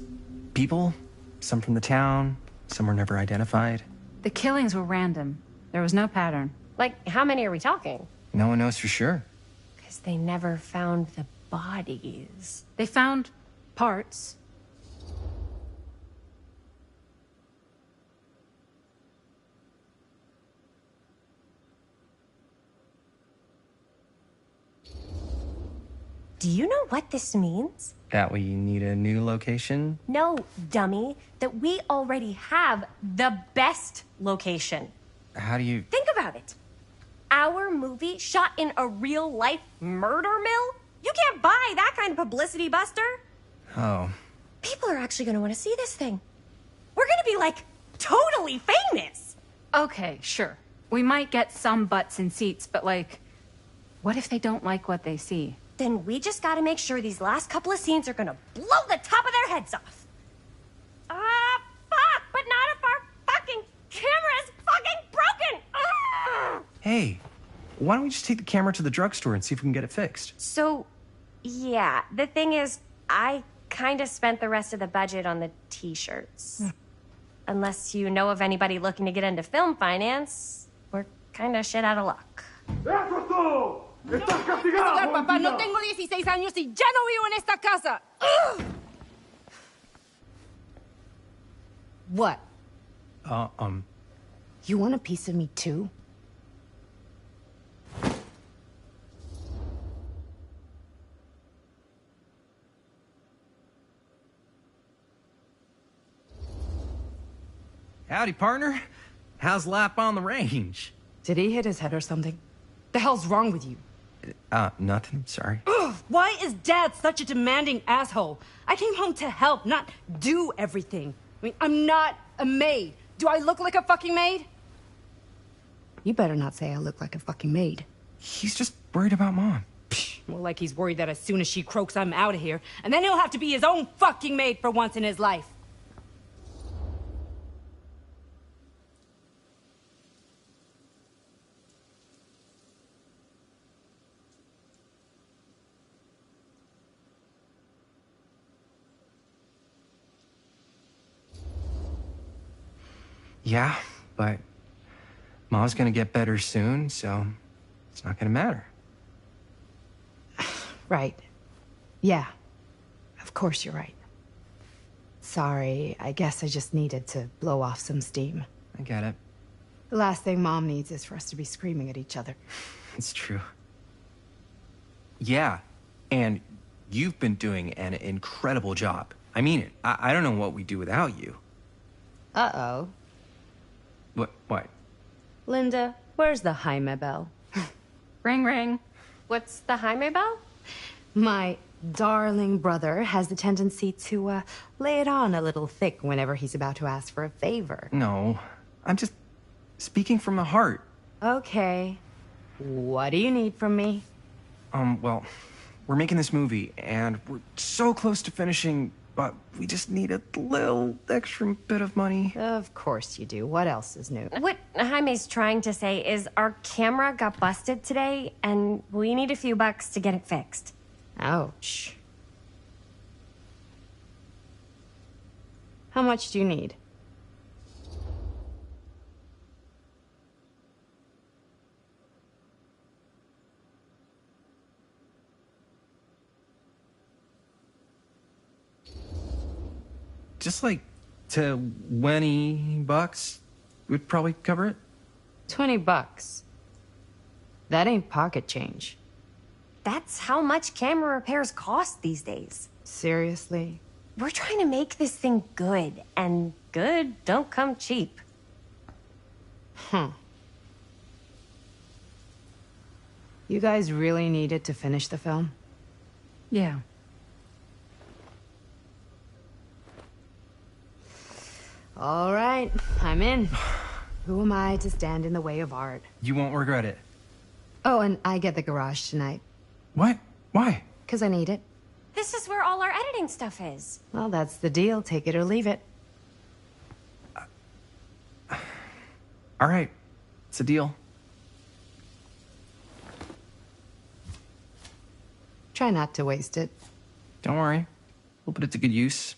people. Some from the town. Some were never identified. The killings were random. There was no pattern. Like, how many are we talking? No one knows for sure. Because they never found the bodies. They found parts. Do you know what this means? That we need a new location? No, dummy. That we already have the best location. How do you... Think about it. Our movie shot in a real-life murder mill? You can't buy that kind of publicity, Buster. Oh. People are actually going to want to see this thing. We're going to be, like, totally famous. Okay, sure. We might get some butts in seats, but, like, what if they don't like what they see? Then we just gotta make sure these last couple of scenes are gonna blow the top of their heads off. Fuck! But not if our fucking camera is fucking broken! Hey, why don't we just take the camera to the drugstore and see if we can get it fixed? So, yeah, the thing is, I kinda spent the rest of the budget on the t-shirts. Unless you know of anybody looking to get into film finance, we're kinda shit out of luck. ¡Estás castigado! Papá, no tengo 16 años y ya no vivo en esta casa. What? You want a piece of me too? Howdy, partner. How's lap on the range? Did he hit his head or something? The hell's wrong with you? Nothing. Sorry. Ugh, why is Dad such a demanding asshole? I came home to help, not do everything. I mean, I'm not a maid. Do I look like a fucking maid? You better not say I look like a fucking maid. He's just worried about Mom. More like he's worried that as soon as she croaks, I'm out of here. And then he'll have to be his own fucking maid for once in his life. Yeah, but Mom's gonna get better soon, so it's not gonna matter. Right. Yeah. Of course you're right. Sorry, I guess I just needed to blow off some steam. I get it. The last thing Mom needs is for us to be screaming at each other. It's true. Yeah, and you've been doing an incredible job. I mean it. I don't know what we'd do without you. Uh-oh. What? Linda, where's the Jaime bell? Ring, ring. What's the Jaime bell? My darling brother has the tendency to, lay it on a little thick whenever he's about to ask for a favor. No, I'm just speaking from the heart. Okay. What do you need from me? Well, we're making this movie, and we're so close to finishing, but we just need a little extra bit of money. Of course you do. What else is new? What Jaime's trying to say is our camera got busted today, and we need a few bucks to get it fixed. Ouch. How much do you need? Just like $20 would probably cover it. $20. That ain't pocket change. That's how much camera repairs cost these days. Seriously? We're trying to make this thing good, and good don't come cheap. You guys really needed to finish the film? Yeah. All right, I'm in. Who am I to stand in the way of art? You won't regret it. Oh, and I get the garage tonight. What? Why? 'Cause I need it. This is where all our editing stuff is. Well, that's the deal. Take it or leave it. All right. It's a deal. Try not to waste it. Don't worry. We'll put it to good use.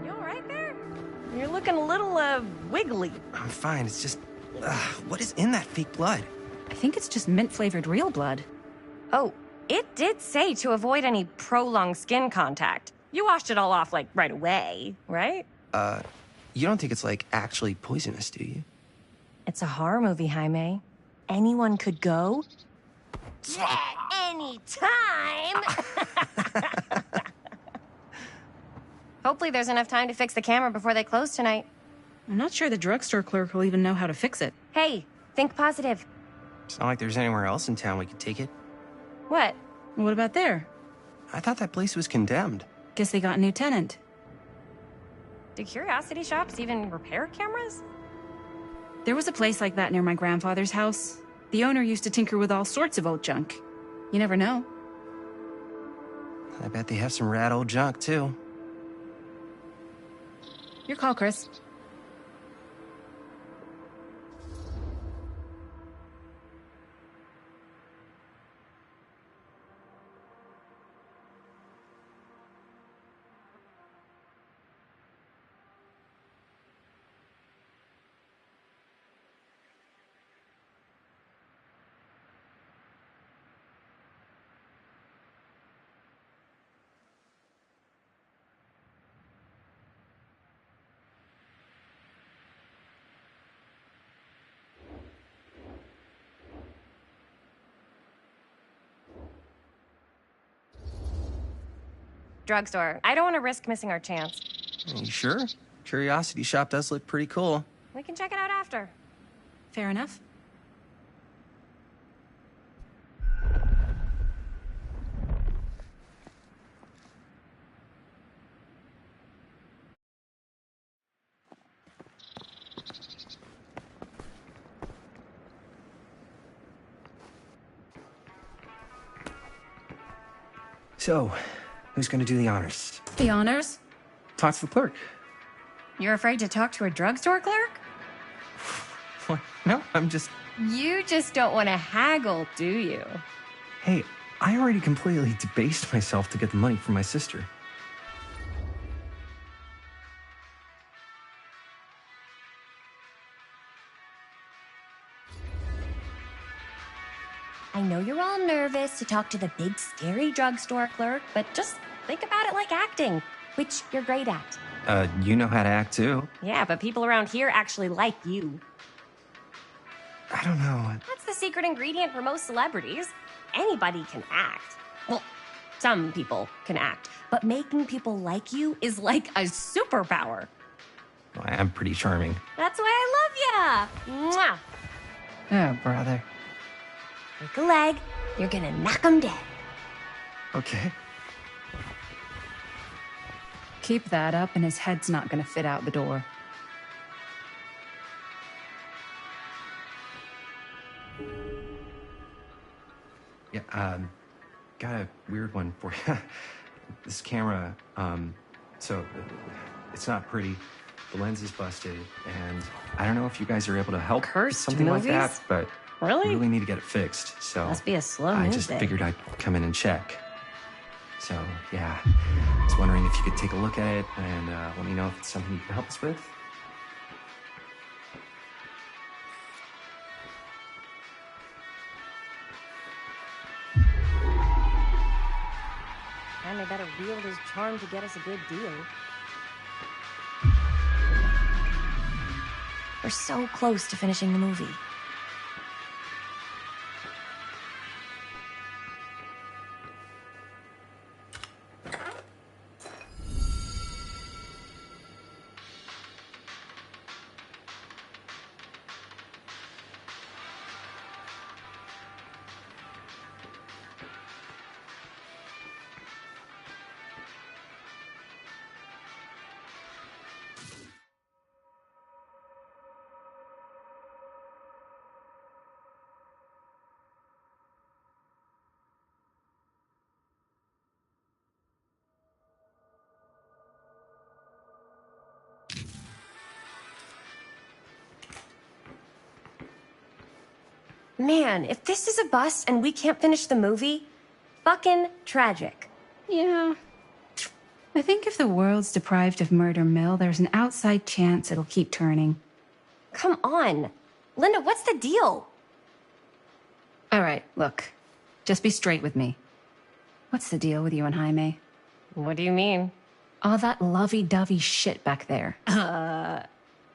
You all right there? You're looking a little, wiggly. I'm fine. It's just... what is in that fake blood? I think it's just mint-flavored real blood. Oh, it did say to avoid any prolonged skin contact. You washed it all off, like, right away, right? You don't think it's, like, actually poisonous, do you? It's a horror movie, Jaime. Anyone could go. Yeah, anytime! Hopefully there's enough time to fix the camera before they close tonight. I'm not sure the drugstore clerk will even know how to fix it. Hey, think positive. It's not like there's anywhere else in town we could take it. What? What about there? I thought that place was condemned. Guess they got a new tenant. Do curiosity shops even repair cameras? There was a place like that near my grandfather's house. The owner used to tinker with all sorts of old junk. You never know. I bet they have some rad old junk, too. Your call, Chris. Drugstore. I don't want to risk missing our chance. Are you sure? Curiosity shop does look pretty cool. We can check it out after. Fair enough. So, who's gonna do the honors? The honors? Talk to the clerk. You're afraid to talk to a drugstore clerk? What? No, I'm just... You just don't want to haggle, do you? Hey, I already completely debased myself to get the money from my sister. know you're all nervous to talk to the big, scary drugstore clerk, but just think about it like acting, which you're great at. You know how to act too. Yeah, but people around here actually like you. I don't know. That's the secret ingredient for most celebrities. Anybody can act. Well, some people can act, but making people like you is like a superpower. Well, I'm pretty charming. That's why I love ya. Mwah. Oh, brother. Break a leg, you're gonna knock 'em dead. Okay. Keep that up and his head's not gonna fit out the door. Yeah, got a weird one for you. This camera, it's not pretty. The lens is busted, and I don't know if you guys are able to help with Cursed something movies? like that, but Really? we really need to get it fixed. So Must be a slow I news just day. figured I'd come in and check. So yeah, I was wondering if you could take a look at it and let me know if it's something you can help us with. And they better wield his charm to get us a good deal. We're so close to finishing the movie. Man, if this is a bust and we can't finish the movie, fucking tragic. Yeah. I think if the world's deprived of Murder Mill, there's an outside chance it'll keep turning. Come on. Linda, what's the deal? All right, look. Just be straight with me. What's the deal with you and Jaime? What do you mean? All that lovey-dovey shit back there.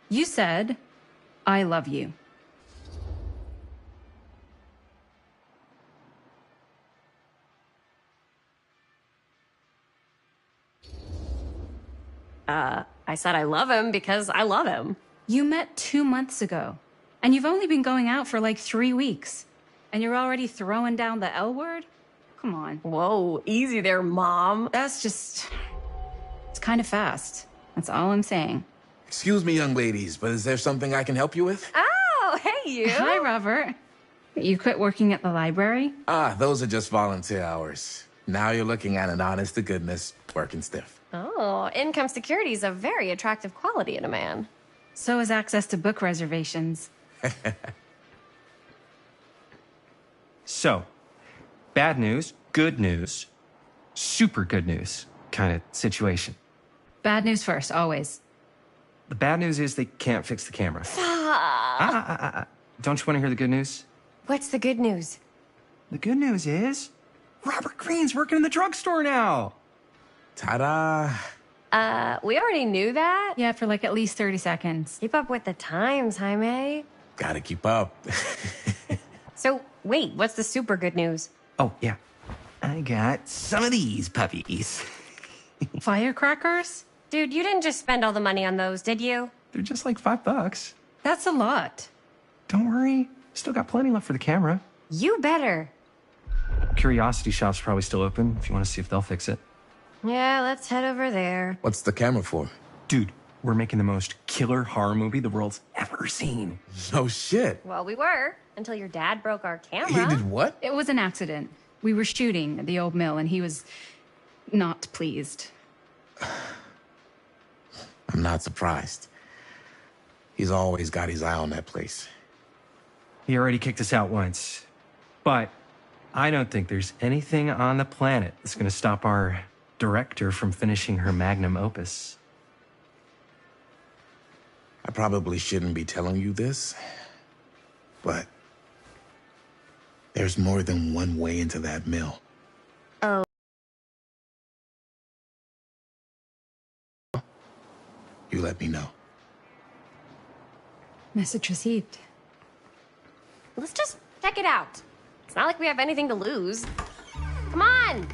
You said, I love you. I said I love him because I love him. You met 2 months ago, and you've only been going out for like 3 weeks. And you're already throwing down the L word? Come on. Whoa, easy there, Mom. That's just... It's kind of fast. That's all I'm saying. Excuse me, young ladies, but is there something I can help you with? Oh, hey, you. Hi, Robert. You quit working at the library? Ah, those are just volunteer hours. Now you're looking at an honest-to-goodness working stiff. Oh, income security is a very attractive quality in a man. So is access to book reservations. So, bad news, good news, super good news kind of situation. Bad news first, always. The bad news is they can't fix the camera. Don't you want to hear the good news? What's the good news? The good news is Robert Greene's working in the drugstore now. Ta-da! We already knew that. Yeah, for like at least 30 seconds. Keep up with the times, Jaime. Gotta keep up. So, wait, what's the super good news? Oh, yeah. I got some of these puppies. Firecrackers? Dude, you didn't just spend all the money on those, did you? They're just like $5. That's a lot. Don't worry. Still got plenty left for the camera. You better. Curiosity Shop's probably still open if you want to see if they'll fix it. Yeah, let's head over there. What's the camera for? Dude, we're making the most killer horror movie the world's ever seen. No shit. Well, we were, until your dad broke our camera. He did what? It was an accident. We were shooting at the old mill, and he was not pleased. I'm not surprised. He's always got his eye on that place. He already kicked us out once. But I don't think there's anything on the planet that's going to stop our director from finishing her magnum opus. I probably shouldn't be telling you this, but There's more than one way into that mill. Oh. You let me know. Message received. Let's just check it out. It's not like we have anything to lose. Come on!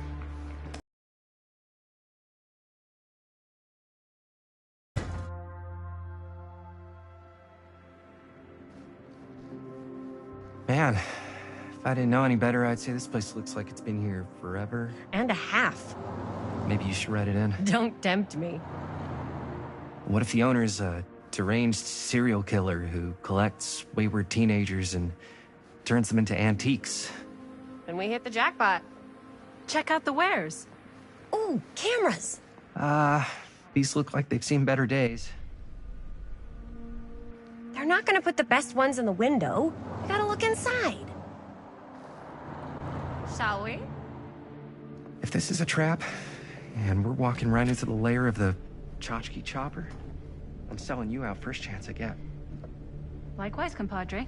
Man, if I didn't know any better, I'd say this place looks like it's been here forever. And a half. Maybe you should write it in. Don't tempt me. What if the owner's a deranged serial killer who collects wayward teenagers and turns them into antiques? Then we hit the jackpot. Check out the wares. Ooh, cameras! These look like they've seen better days. They're not gonna put the best ones in the window. We gotta look inside. Shall we? If this is a trap, and we're walking right into the lair of the tchotchke chopper, I'm selling you out first chance I get. Likewise, compadre.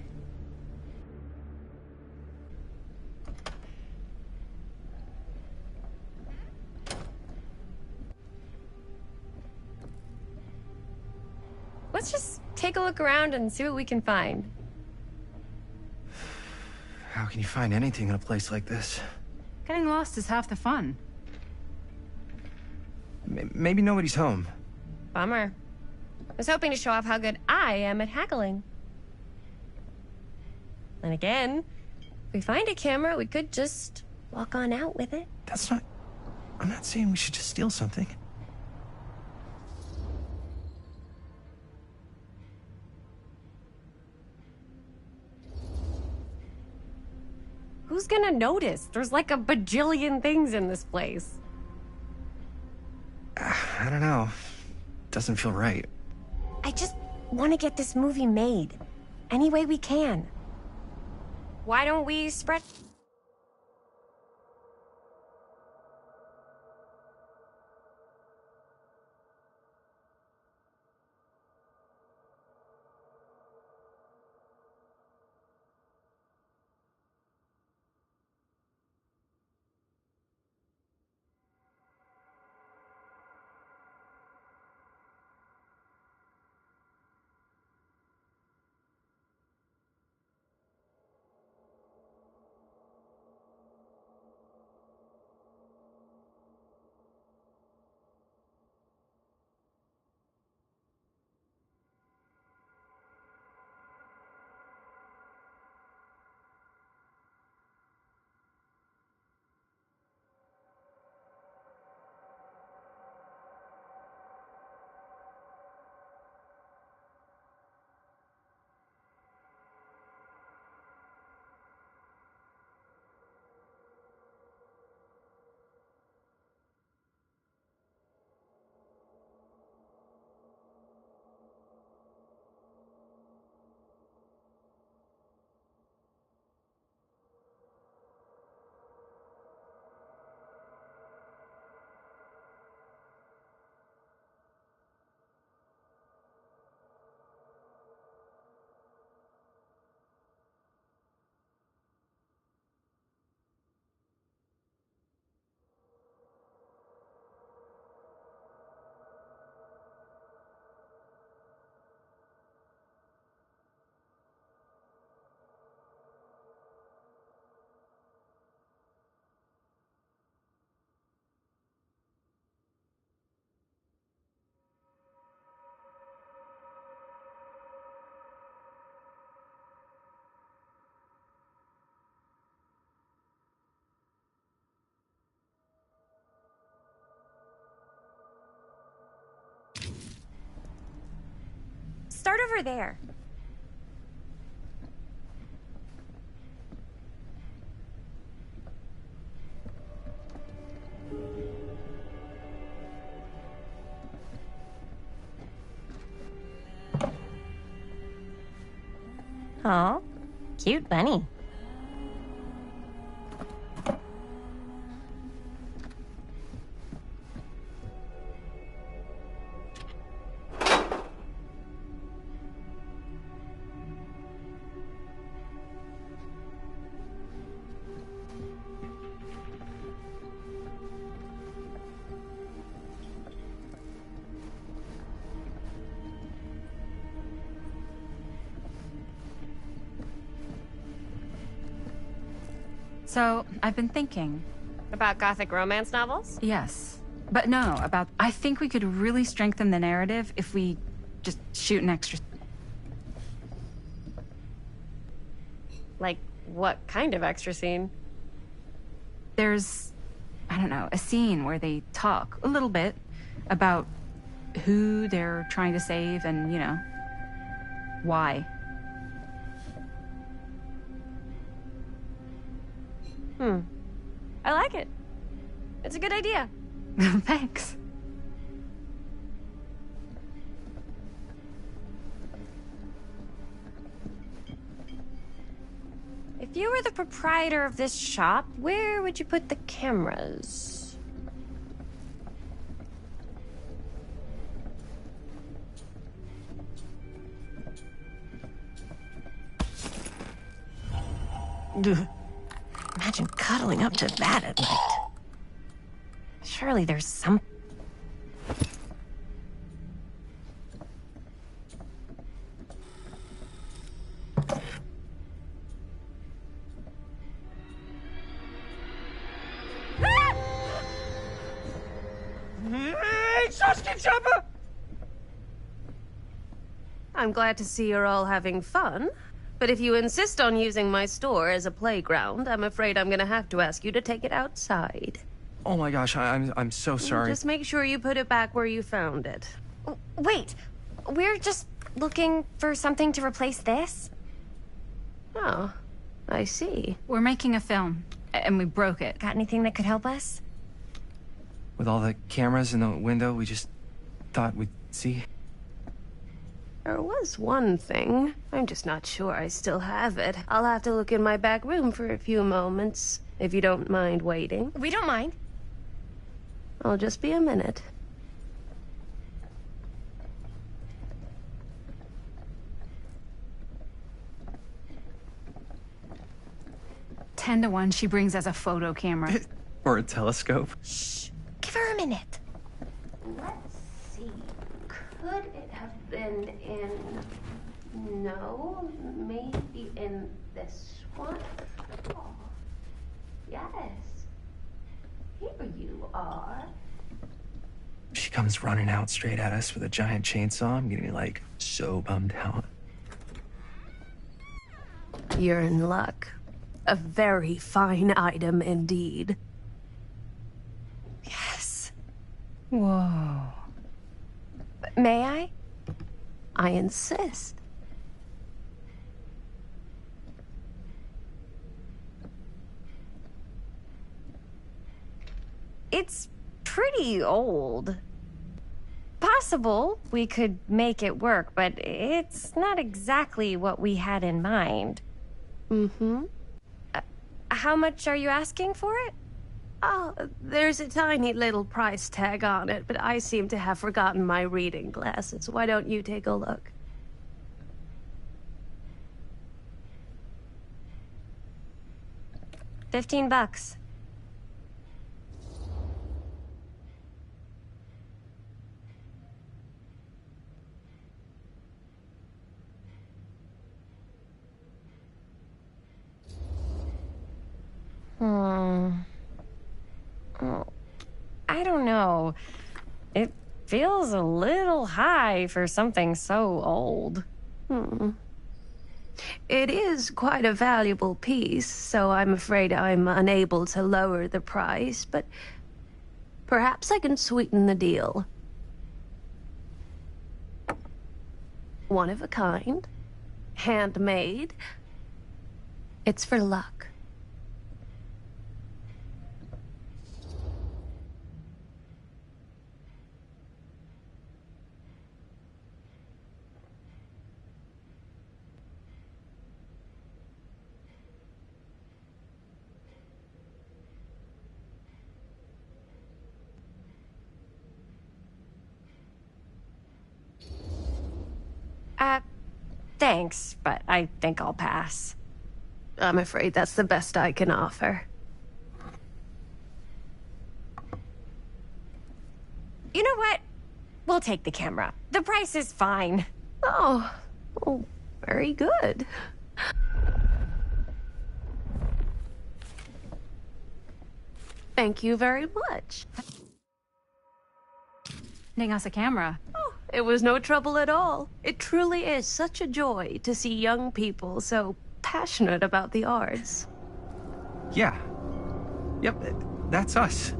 Let's just take a look around and see what we can find. How can you find anything in a place like this? Getting lost is half the fun. Maybe nobody's home. Bummer. I was hoping to show off how good I am at haggling. And again, if we find a camera, we could just walk on out with it. That's not... I'm not saying we should just steal something. Who's gonna notice? There's like a bajillion things in this place. I don't know. Doesn't feel right. I just want to get this movie made. Any way we can. Why don't we spread... Start over there. Aw, cute bunny. So, I've been thinking. About gothic romance novels? Yes. But no, I think we could really strengthen the narrative if we just shoot an extra... Like, what kind of extra scene? There's, I don't know, a scene where they talk a little bit about who they're trying to save and, you know, why. I like it. It's a good idea. Thanks. If you were the proprietor of this shop, where would you put the cameras? Imagine cuddling up to that at night. Surely there's some... I'm glad to see you're all having fun. But if you insist on using my store as a playground, I'm afraid I'm gonna have to ask you to take it outside. Oh my gosh, I'm so sorry. Just make sure you put it back where you found it. Wait, we're just looking for something to replace this? Oh, I see. We're making a film, and we broke it. Got anything that could help us? With all the cameras in the window, we just thought we'd see. There was one thing. I'm just not sure I still have it. I'll have to look in my back room for a few moments, if you don't mind waiting. We don't mind. I'll just be a minute. Ten to 1 she brings us a photo camera. Or a telescope. Shh. Give her a minute. Let's see. Could it have been in... No, maybe in this one? Oh, yes. Here you are. She comes running out straight at us with a giant chainsaw. I'm getting, like, so bummed out. You're in luck. A very fine item indeed. Yes. Whoa. May I? I insist. It's pretty old. Possible we could make it work, but it's not exactly what we had in mind. Mm-hmm. How much are you asking for it? Oh, there's a tiny little price tag on it, but I seem to have forgotten my reading glasses. Why don't you take a look? $15. I don't know. It feels a little high for something so old. It is quite a valuable piece, so I'm afraid I'm unable to lower the price, but perhaps I can sweeten the deal. One of a kind, handmade. It's for luck. Thanks, but I think I'll pass. I'm afraid that's the best I can offer. You know what? We'll take the camera. The price is fine. Oh, very good. Thank you very much. Lending us a camera. Oh, it was no trouble at all. It truly is such a joy to see young people so passionate about the arts. Yeah. Yep, that's us.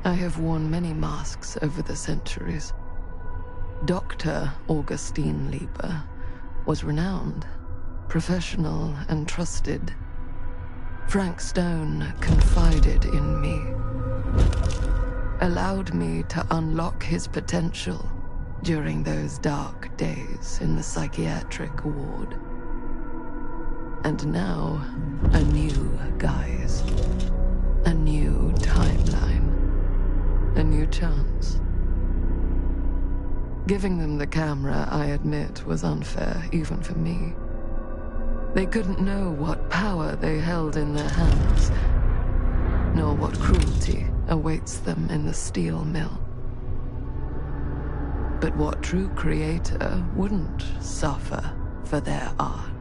I have worn many masks over the centuries. Dr. Augustine Lieber was renowned, professional, and trusted. Frank Stone confided in me, allowed me to unlock his potential during those dark days in the psychiatric ward. And now, a new guise, a new timeline, a new chance. Giving them the camera, I admit, was unfair, even for me. They couldn't know what power they held in their hands, nor what cruelty awaits them in the steel mill. But what true creator wouldn't suffer for their art?